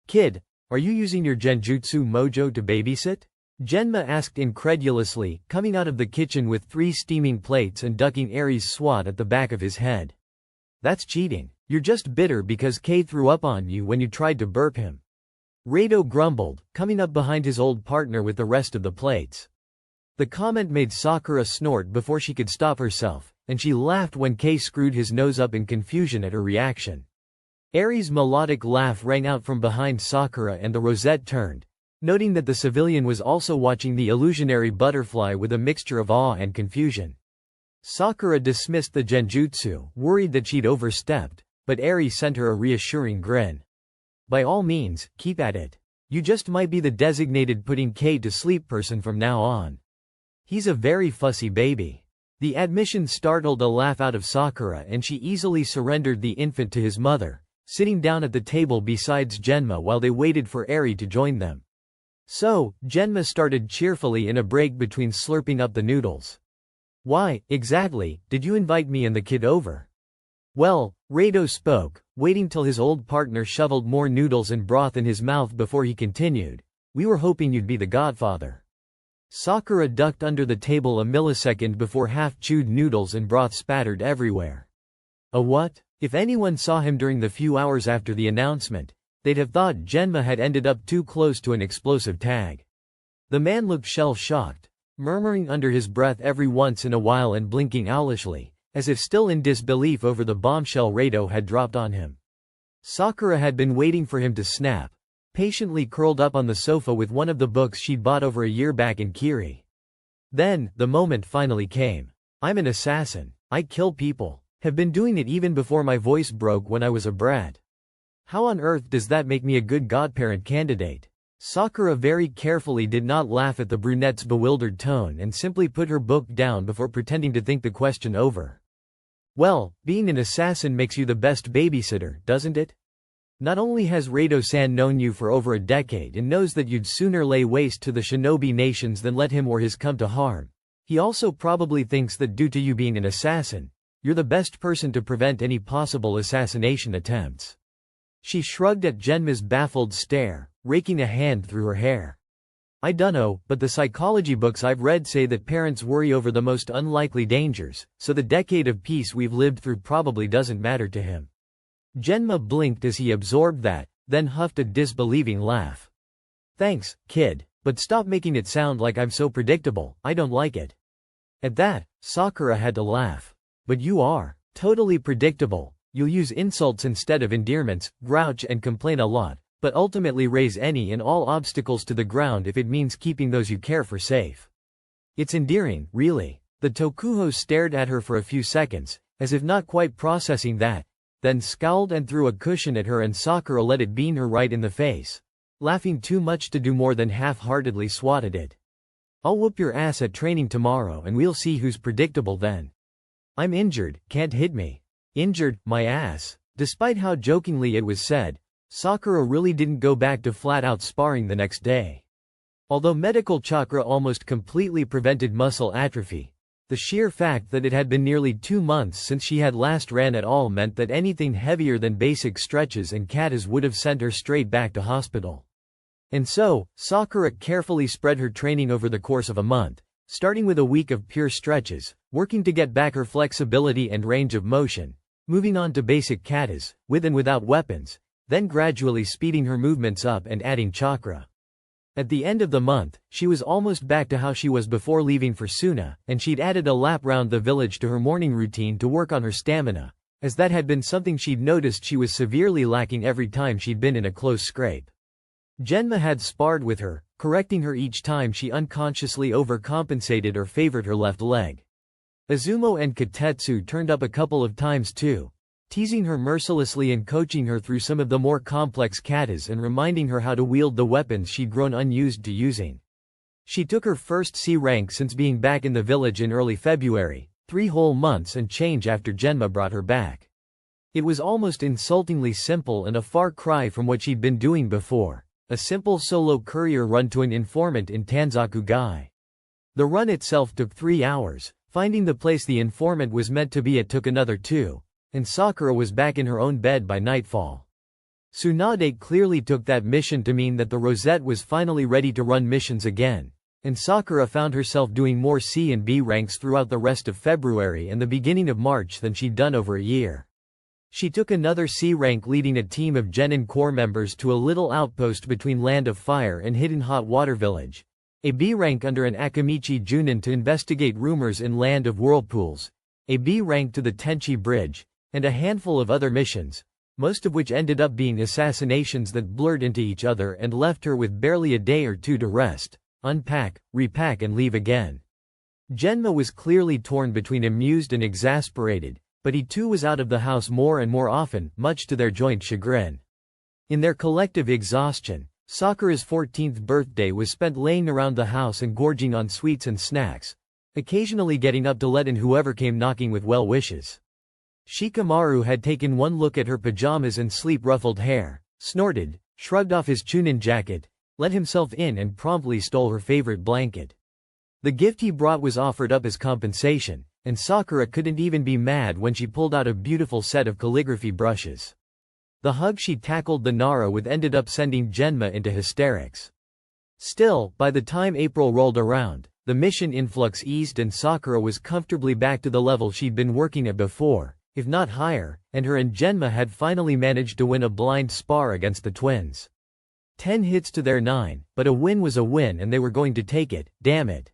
"Kid, are you using your genjutsu mojo to babysit?" Genma asked incredulously, coming out of the kitchen with 3 steaming plates and ducking Eri's swat at the back of his head. "That's cheating. You're just bitter because Kei threw up on you when you tried to burp him." Reido grumbled, coming up behind his old partner with the rest of the plates. The comment made Sakura snort before she could stop herself, and she laughed when Kei screwed his nose up in confusion at her reaction. Eri's melodic laugh rang out from behind Sakura and the rosette turned, noting that the civilian was also watching the illusionary butterfly with a mixture of awe and confusion. Sakura dismissed the genjutsu, worried that she'd overstepped, but Eri sent her a reassuring grin. "By all means, keep at it. You just might be the designated putting Kei to sleep person from now on. He's a very fussy baby." The admission startled a laugh out of Sakura and she easily surrendered the infant to his mother, sitting down at the table besides Genma while they waited for Eri to join them. So, Genma started cheerfully in a break between slurping up the noodles. "Why, exactly, did you invite me and the kid over?" "Well," Reido spoke, waiting till his old partner shoveled more noodles and broth in his mouth before he continued, "we were hoping you'd be the godfather." Sakura ducked under the table a millisecond before half-chewed noodles and broth spattered everywhere. A what? If anyone saw him during the few hours after the announcement, they'd have thought Genma had ended up too close to an explosive tag. The man looked shell-shocked, murmuring under his breath every once in a while and blinking owlishly, as if still in disbelief over the bombshell Reido had dropped on him. Sakura had been waiting for him to snap, patiently curled up on the sofa with one of the books she'd bought over a year back in Kiri. Then, the moment finally came. "I'm an assassin. I kill people. Have been doing it even before my voice broke when I was a brat. How on earth does that make me a good godparent candidate?" Sakura very carefully did not laugh at the brunette's bewildered tone and simply put her book down before pretending to think the question over. "Well, being an assassin makes you the best babysitter, doesn't it? Not only has Reido-san known you for over a decade and knows that you'd sooner lay waste to the shinobi nations than let him or his come to harm, he also probably thinks that due to you being an assassin, you're the best person to prevent any possible assassination attempts." She shrugged at Genma's baffled stare, raking a hand through her hair. I dunno, but the psychology books I've read say that parents worry over the most unlikely dangers, so the decade of peace we've lived through probably doesn't matter to him. Genma blinked as he absorbed that, then huffed a disbelieving laugh. Thanks, kid, but stop making it sound like I'm so predictable, I don't like it. At that, Sakura had to laugh. But you are totally predictable. You'll use insults instead of endearments, grouch and complain a lot, but ultimately raise any and all obstacles to the ground if it means keeping those you care for safe. It's endearing, really. The Tokuho stared at her for a few seconds, as if not quite processing that, then scowled and threw a cushion at her, and Sakura let it bean her right in the face. Laughing too much to do more than half-heartedly swatted it. I'll whoop your ass at training tomorrow and we'll see who's predictable then. I'm injured, can't hit me. Injured, my ass. Despite how jokingly it was said, Sakura really didn't go back to flat-out sparring the next day. Although medical chakra almost completely prevented muscle atrophy, the sheer fact that it had been nearly 2 months since she had last ran at all meant that anything heavier than basic stretches and katas would have sent her straight back to hospital. And so, Sakura carefully spread her training over the course of a month, starting with a week of pure stretches, working to get back her flexibility and range of motion, moving on to basic katas, with and without weapons, then gradually speeding her movements up and adding chakra. At the end of the month, she was almost back to how she was before leaving for Suna, and she'd added a lap round the village to her morning routine to work on her stamina, as that had been something she'd noticed she was severely lacking every time she'd been in a close scrape. Genma had sparred with her, correcting her each time she unconsciously overcompensated or favored her left leg. Izumo and Katetsu turned up a couple of times too, teasing her mercilessly and coaching her through some of the more complex katas and reminding her how to wield the weapons she'd grown unused to using. She took her first C rank since being back in the village in early February, 3 whole months and change after Genma brought her back. It was almost insultingly simple and a far cry from what she'd been doing before, a simple solo courier run to an informant in Tanzaku-gai. The run itself took 3 hours, finding the place the informant was meant to be at took another 2. And Sakura was back in her own bed by nightfall. Tsunade clearly took that mission to mean that the Rosette was finally ready to run missions again, and Sakura found herself doing more C and B ranks throughout the rest of February and the beginning of March than she'd done over a year. She took another C rank leading a team of Genin Corps members to a little outpost between Land of Fire and Hidden Hot Water Village, a B rank under an Akamichi Junin to investigate rumors in Land of Whirlpools, a B rank to the Tenchi Bridge, and a handful of other missions, most of which ended up being assassinations that blurred into each other and left her with barely a day or 2 to rest, unpack, repack and leave again. Genma was clearly torn between amused and exasperated, but he too was out of the house more and more often, much to their joint chagrin. In their collective exhaustion, Sakura's 14th birthday was spent laying around the house and gorging on sweets and snacks, occasionally getting up to let in whoever came knocking with well wishes. Shikamaru had taken one look at her pajamas and sleep-ruffled hair, snorted, shrugged off his Chunin jacket, let himself in and promptly stole her favorite blanket. The gift he brought was offered up as compensation, and Sakura couldn't even be mad when she pulled out a beautiful set of calligraphy brushes. The hug she tackled the Nara with ended up sending Genma into hysterics. Still, by the time April rolled around, the mission influx eased and Sakura was comfortably back to the level she'd been working at before, if not higher, and her and Genma had finally managed to win a blind spar against the twins. 10 hits to their 9, but a win was a win and they were going to take it, damn it.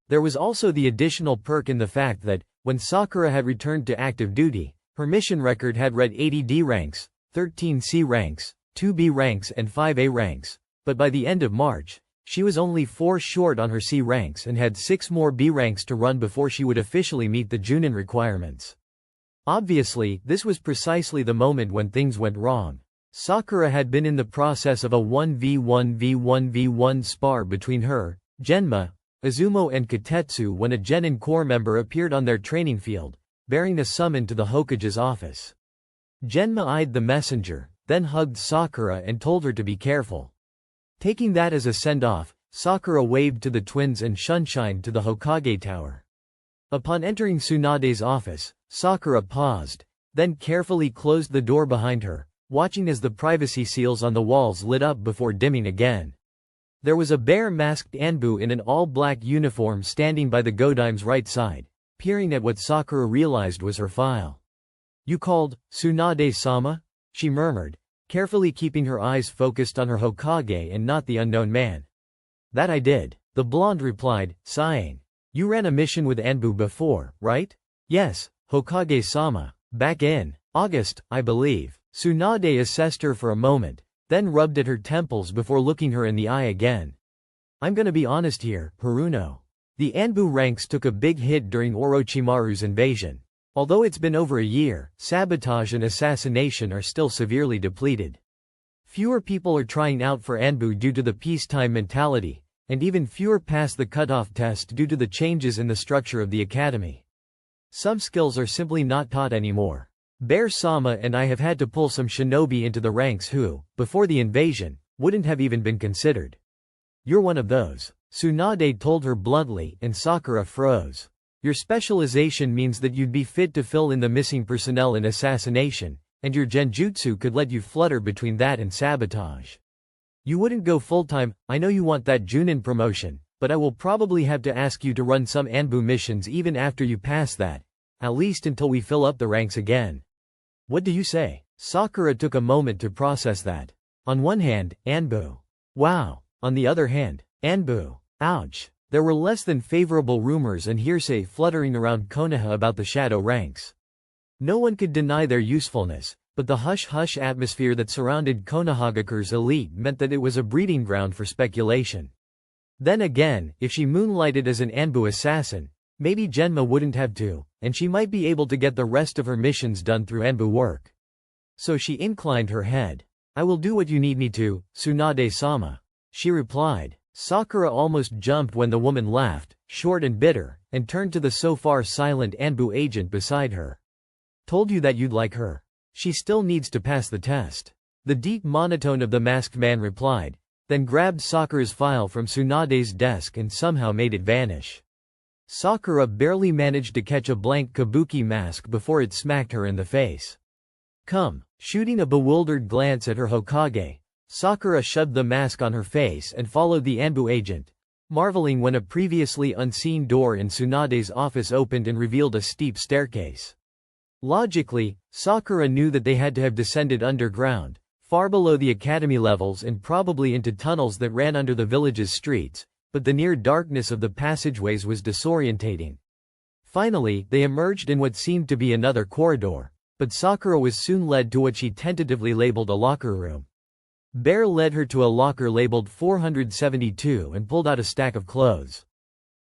There was also the additional perk in the fact that, when Sakura had returned to active duty, her mission record had read 80 D ranks, 13 C ranks, 2 B ranks and 5 A ranks, but by the end of March, she was only 4 short on her C ranks and had 6 more B ranks to run before she would officially meet the Junin requirements. Obviously, this was precisely the moment when things went wrong. Sakura had been in the process of a 1v1v1v1 spar between her, Genma, Izumo and Katetsu when a Genin Corps member appeared on their training field, bearing a summon to the Hokage's office. Genma eyed the messenger, then hugged Sakura and told her to be careful. Taking that as a send-off, Sakura waved to the twins and Sunshine to the Hokage Tower. Upon entering Tsunade's office, Sakura paused, then carefully closed the door behind her, watching as the privacy seals on the walls lit up before dimming again. There was a bare-masked Anbu in an all-black uniform standing by the Godime's right side, peering at what Sakura realized was her file. "You called, Tsunade-sama?" she murmured, carefully keeping her eyes focused on her Hokage and not the unknown man. "That I did," the blonde replied, sighing. "You ran a mission with Anbu before, right?" "Yes, Hokage-sama. Back in August, I believe." Tsunade assessed her for a moment, then rubbed at her temples before looking her in the eye again. "I'm gonna be honest here, Haruno. The Anbu ranks took a big hit during Orochimaru's invasion. Although it's been over a year, sabotage and assassination are still severely depleted. Fewer people are trying out for Anbu due to the peacetime mentality, and even fewer pass the cutoff test due to the changes in the structure of the academy. Some skills are simply not taught anymore. Bear-sama and I have had to pull some shinobi into the ranks who, before the invasion, wouldn't have even been considered. You're one of those," Tsunade told her bluntly, and Sakura froze. "Your specialization means that you'd be fit to fill in the missing personnel in assassination, and your genjutsu could let you flutter between that and sabotage. You wouldn't go full-time. I know you want that Junin promotion, but I will probably have to ask you to run some Anbu missions even after you pass that, at least until we fill up the ranks again." "What do you say?" Sakura took a moment to process that. On one hand, Anbu. Wow. On the other hand, Anbu. Ouch. There were less than favorable rumors and hearsay fluttering around Konoha about the shadow ranks. No one could deny their usefulness, but the hush-hush atmosphere that surrounded Konohagakure's elite meant that it was a breeding ground for speculation. Then again, if she moonlighted as an Anbu assassin, maybe Genma wouldn't have to, and she might be able to get the rest of her missions done through Anbu work. So she inclined her head. "I will do what you need me to, Tsunade-sama," she replied. Sakura almost jumped when the woman laughed, short and bitter, and turned to the so far silent Anbu agent beside her. "Told you that you'd like her. She still needs to pass the test," the deep monotone of the masked man replied, then grabbed Sakura's file from Tsunade's desk and somehow made it vanish. Sakura barely managed to catch a blank kabuki mask before it smacked her in the face. "Come." Shooting a bewildered glance at her Hokage, Sakura shoved the mask on her face and followed the Anbu agent, marveling when a previously unseen door in Tsunade's office opened and revealed a steep staircase. Logically, Sakura knew that they had to have descended underground, far below the academy levels and probably into tunnels that ran under the village's streets, but the near darkness of the passageways was disorientating. Finally, they emerged in what seemed to be another corridor, but Sakura was soon led to what she tentatively labeled a locker room. Bear led her to a locker labeled 472 and pulled out a stack of clothes.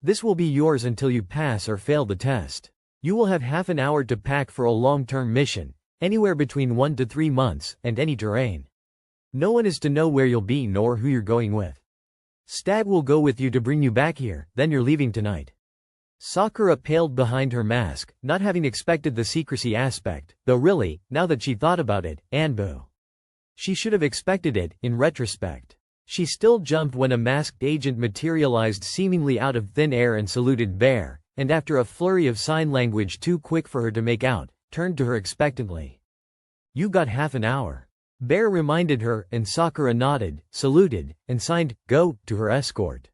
"This will be yours until you pass or fail the test. You will have half an hour to pack for a long-term mission, anywhere between 1 to 3 months, and any terrain. No one is to know where you'll be nor who you're going with. Stag will go with you to bring you back here, then you're leaving tonight." Sakura paled behind her mask, not having expected the secrecy aspect, though really, now that she thought about it, Anbu. She should have expected it, in retrospect. She still jumped when a masked agent materialized seemingly out of thin air and saluted Bear, and after a flurry of sign language too quick for her to make out, turned to her expectantly. "You got half an hour." Bear reminded her, and Sakura nodded, saluted, and signed, "Go," to her escort.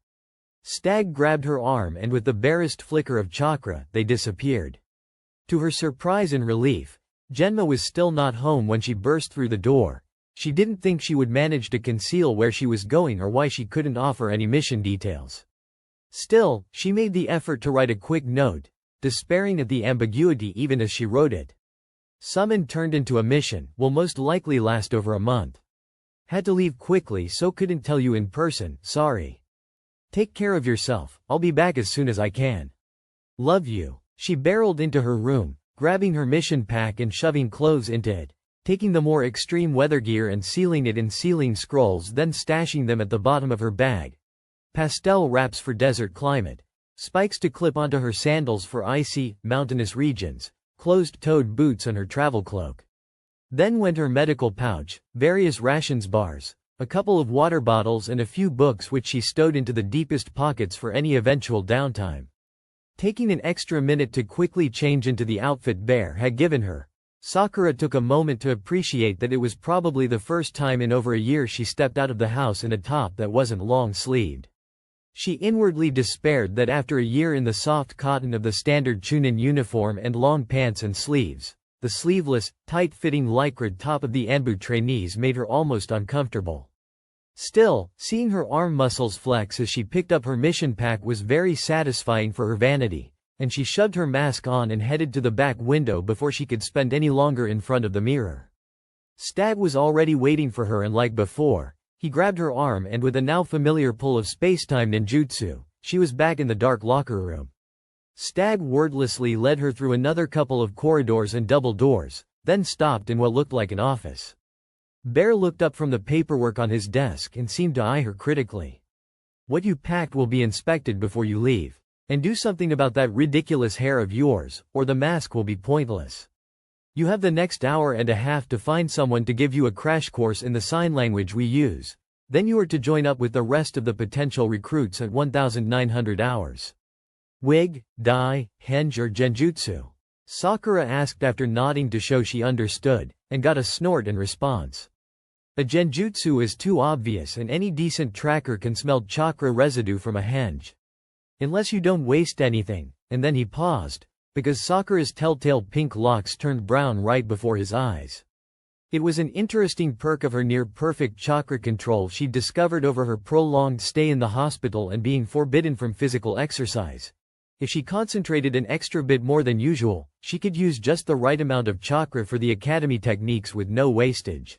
Stag grabbed her arm and with the barest flicker of chakra, they disappeared. To her surprise and relief, Genma was still not home when she burst through the door. She didn't think she would manage to conceal where she was going or why she couldn't offer any mission details. Still, she made the effort to write a quick note, despairing at the ambiguity even as she wrote it. "Summon turned into a mission, will most likely last over a month. Had to leave quickly so couldn't tell you in person, sorry. Take care of yourself, I'll be back as soon as I can. Love you." She barreled into her room, grabbing her mission pack and shoving clothes into it, taking the more extreme weather gear and sealing it in sealing scrolls, then stashing them at the bottom of her bag. Pastel wraps for desert climate, spikes to clip onto her sandals for icy, mountainous regions, closed-toed boots and her travel cloak. Then went her medical pouch, various rations bars, a couple of water bottles and a few books which she stowed into the deepest pockets for any eventual downtime. Taking an extra minute to quickly change into the outfit Bear had given her, Sakura took a moment to appreciate that it was probably the first time in over a year she stepped out of the house in a top that wasn't long-sleeved. She inwardly despaired that after a year in the soft cotton of the standard Chunin uniform and long pants and sleeves, the sleeveless, tight-fitting lycra top of the Anbu trainees made her almost uncomfortable. Still, seeing her arm muscles flex as she picked up her mission pack was very satisfying for her vanity, and she shoved her mask on and headed to the back window before she could spend any longer in front of the mirror. Stag was already waiting for her, and like before, he grabbed her arm and with a now familiar pull of space-time ninjutsu, she was back in the dark locker room. Stag wordlessly led her through another couple of corridors and double doors, then stopped in what looked like an office. Bear looked up from the paperwork on his desk and seemed to eye her critically. "What you packed will be inspected before you leave. And do something about that ridiculous hair of yours, or the mask will be pointless. You have the next hour and a half to find someone to give you a crash course in the sign language we use. Then you are to join up with the rest of the potential recruits at 1,900 hours. Wig, dye, henge or genjutsu?" Sakura asked after nodding to show she understood, and got a snort in response. A genjutsu is too obvious, and any decent tracker can smell chakra residue from a henge. Unless you don't waste anything, and then he paused, because Sakura's telltale pink locks turned brown right before his eyes. It was an interesting perk of her near-perfect chakra control she discovered over her prolonged stay in the hospital and being forbidden from physical exercise. If she concentrated an extra bit more than usual, she could use just the right amount of chakra for the academy techniques with no wastage.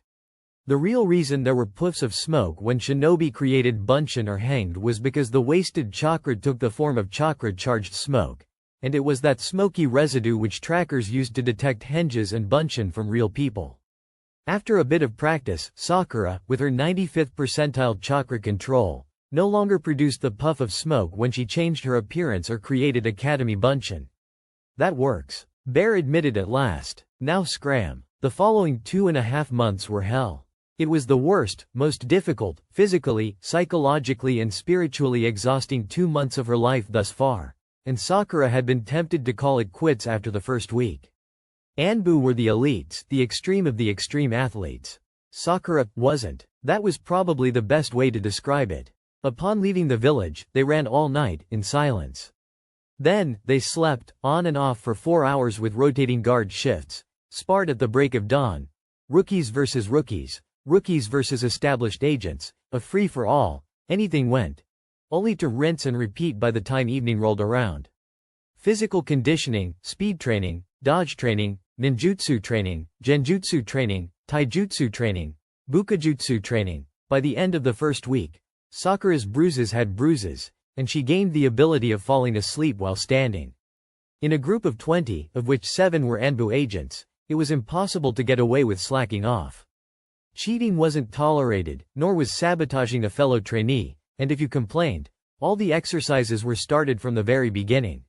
The real reason there were puffs of smoke when shinobi created bunshin or hanged was because the wasted chakra took the form of chakra-charged smoke, and it was that smoky residue which trackers used to detect henges and bunshin from real people. After a bit of practice, Sakura, with her 95th percentile chakra control, no longer produced the puff of smoke when she changed her appearance or created academy bunshin. "That works," Bear admitted at last. "Now scram." The following 2.5 months were hell. It was the worst, most difficult, physically, psychologically and spiritually exhausting 2 months of her life thus far, and Sakura had been tempted to call it quits after the first week. Anbu were the elites, the extreme of the extreme athletes. Sakura wasn't. That was probably the best way to describe it. Upon leaving the village, they ran all night, in silence. Then, they slept, on and off for 4 hours with rotating guard shifts, sparred at the break of dawn. Rookies versus rookies. Rookies versus established agents, a free-for-all, anything went. Only to rinse and repeat by the time evening rolled around. Physical conditioning, speed training, dodge training, ninjutsu training, genjutsu training, taijutsu training, bukajutsu training. By the end of the first week, Sakura's bruises had bruises, and she gained the ability of falling asleep while standing. In a group of 20, of which 7 were Anbu agents, it was impossible to get away with slacking off. Cheating wasn't tolerated, nor was sabotaging a fellow trainee, and if you complained, all the exercises were started from the very beginning.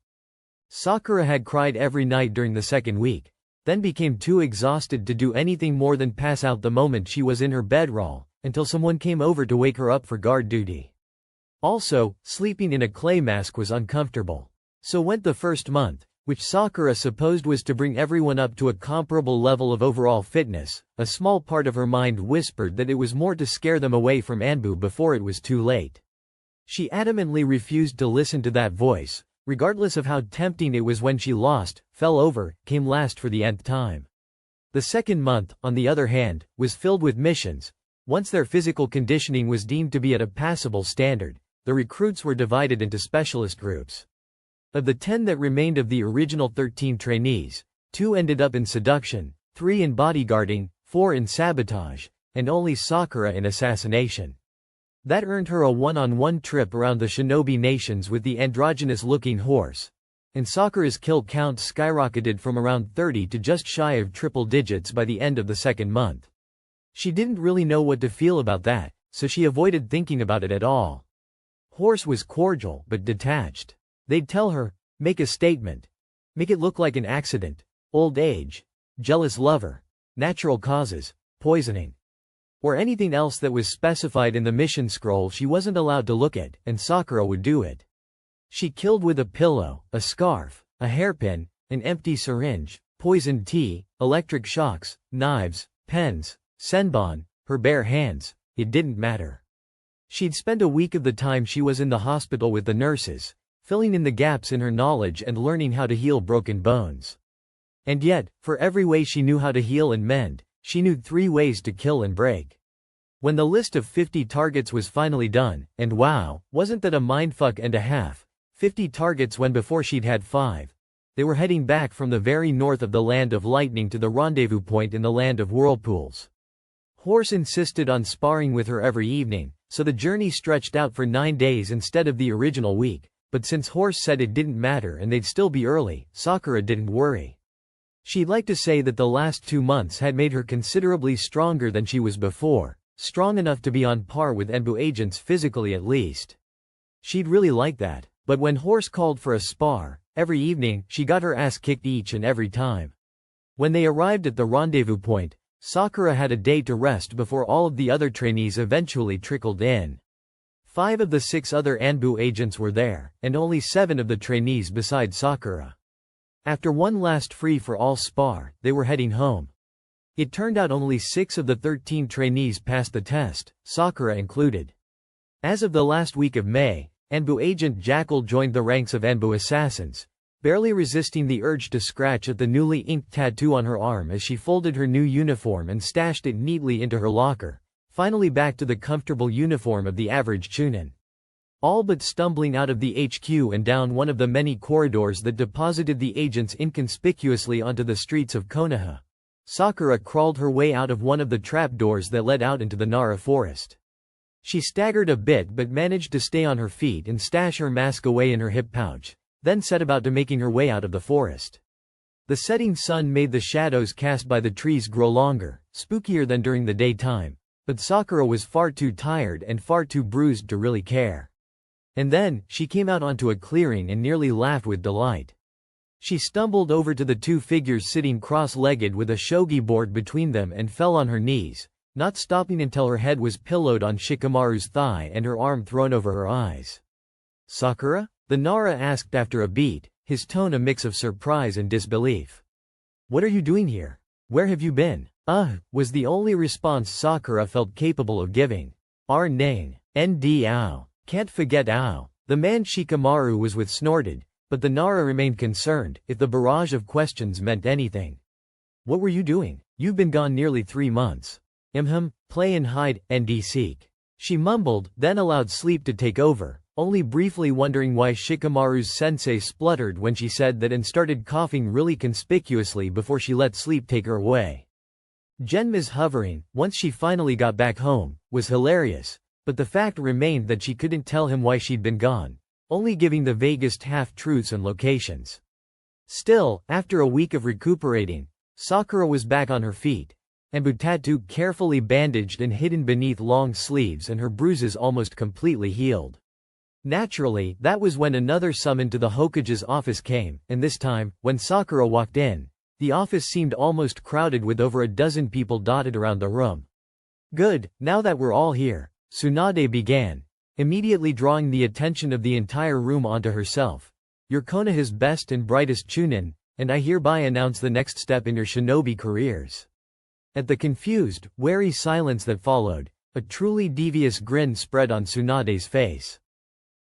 Sakura had cried every night during the second week, then became too exhausted to do anything more than pass out the moment she was in her bedroll, until someone came over to wake her up for guard duty. Also, sleeping in a clay mask was uncomfortable. So went the first month, which Sakura supposed was to bring everyone up to a comparable level of overall fitness. A small part of her mind whispered that it was more to scare them away from Anbu before it was too late. She adamantly refused to listen to that voice, regardless of how tempting it was when she lost, fell over, came last for the nth time. The second month, on the other hand, was filled with missions. Once their physical conditioning was deemed to be at a passable standard, the recruits were divided into specialist groups. Of the 10 that remained of the original 13 trainees, 2 ended up in seduction, 3 in bodyguarding, 4 in sabotage, and only Sakura in assassination. That earned her a one-on-one trip around the shinobi nations with the androgynous-looking horse, and Sakura's kill count skyrocketed from around 30 to just shy of triple digits by the end of the second month. She didn't really know what to feel about that, so she avoided thinking about it at all. Horse was cordial but detached. They'd tell her, make a statement. Make it look like an accident, old age, jealous lover, natural causes, poisoning, or anything else that was specified in the mission scroll she wasn't allowed to look at, and Sakura would do it. She killed with a pillow, a scarf, a hairpin, an empty syringe, poisoned tea, electric shocks, knives, pens, senbon, her bare hands, it didn't matter. She'd spend a week of the time she was in the hospital with the nurses, filling in the gaps in her knowledge and learning how to heal broken bones. And yet, for every way she knew how to heal and mend, she knew 3 ways to kill and break. When the list of 50 targets was finally done, and wow, wasn't that a mindfuck and a half, 50 targets when before she'd had 5. They were heading back from the very north of the Land of Lightning to the rendezvous point in the Land of Whirlpools. Horse insisted on sparring with her every evening, so the journey stretched out for 9 days instead of the original week, but since Horse said it didn't matter and they'd still be early, Sakura didn't worry. She'd like to say that the last 2 months had made her considerably stronger than she was before, strong enough to be on par with Enbu agents physically at least. She'd really like that, but when Horse called for a spar, every evening, she got her ass kicked each and every time. When they arrived at the rendezvous point, Sakura had a day to rest before all of the other trainees eventually trickled in. 5 of the 6 other Anbu agents were there, and only 7 of the trainees besides Sakura. After one last free-for-all spar, they were heading home. It turned out only 6 of the 13 trainees passed the test, Sakura included. As of the last week of May, Anbu agent Jackal joined the ranks of Anbu assassins, barely resisting the urge to scratch at the newly inked tattoo on her arm as she folded her new uniform and stashed it neatly into her locker, finally back to the comfortable uniform of the average Chunin. All but stumbling out of the HQ and down one of the many corridors that deposited the agents inconspicuously onto the streets of Konoha, Sakura crawled her way out of one of the trapdoors that led out into the Nara forest. She staggered a bit but managed to stay on her feet and stash her mask away in her hip pouch, then set about to making her way out of the forest. The setting sun made the shadows cast by the trees grow longer, spookier than during the daytime, but Sakura was far too tired and far too bruised to really care. And then, she came out onto a clearing and nearly laughed with delight. She stumbled over to the 2 figures sitting cross-legged with a shogi board between them and fell on her knees, not stopping until her head was pillowed on Shikamaru's thigh and her arm thrown over her eyes. "Sakura?" the Nara asked after a beat, his tone a mix of surprise and disbelief. "What are you doing here? Where have you been?" Was the only response Sakura felt capable of giving. "Our Nang, Nd Ao. Can't forget Ao." The man Shikamaru was with snorted, but the Nara remained concerned, if the barrage of questions meant anything. "What were you doing? You've been gone nearly 3 months. Play and hide, Nd seek." She mumbled, then allowed sleep to take over, only briefly wondering why Shikamaru's sensei spluttered when she said that and started coughing really conspicuously before she let sleep take her away. Genma's hovering, once she finally got back home, was hilarious, but the fact remained that she couldn't tell him why she'd been gone, only giving the vaguest half-truths and locations. Still, after a week of recuperating, Sakura was back on her feet, and tattoo carefully bandaged and hidden beneath long sleeves and her bruises almost completely healed. Naturally, that was when another summon to the Hokage's office came, and this time, when Sakura walked in, the office seemed almost crowded with over a dozen people dotted around the room. "Good, now that we're all here," Tsunade began, immediately drawing the attention of the entire room onto herself. "You're Konoha's best and brightest Chunin, and I hereby announce the next step in your shinobi careers." At the confused, wary silence that followed, a truly devious grin spread on Tsunade's face.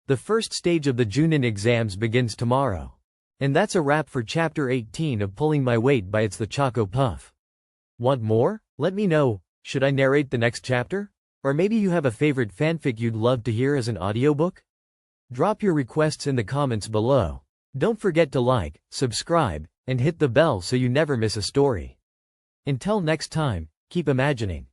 The first stage of the Junin exams begins tomorrow. And that's a wrap for Chapter 18 of Pulling My Weight by It's the Choco Puff. Want more? Let me know. Should I narrate the next chapter? Or maybe you have a favorite fanfic you'd love to hear as an audiobook? Drop your requests in the comments below. Don't forget to like, subscribe, and hit the bell so you never miss a story. Until next time, keep imagining.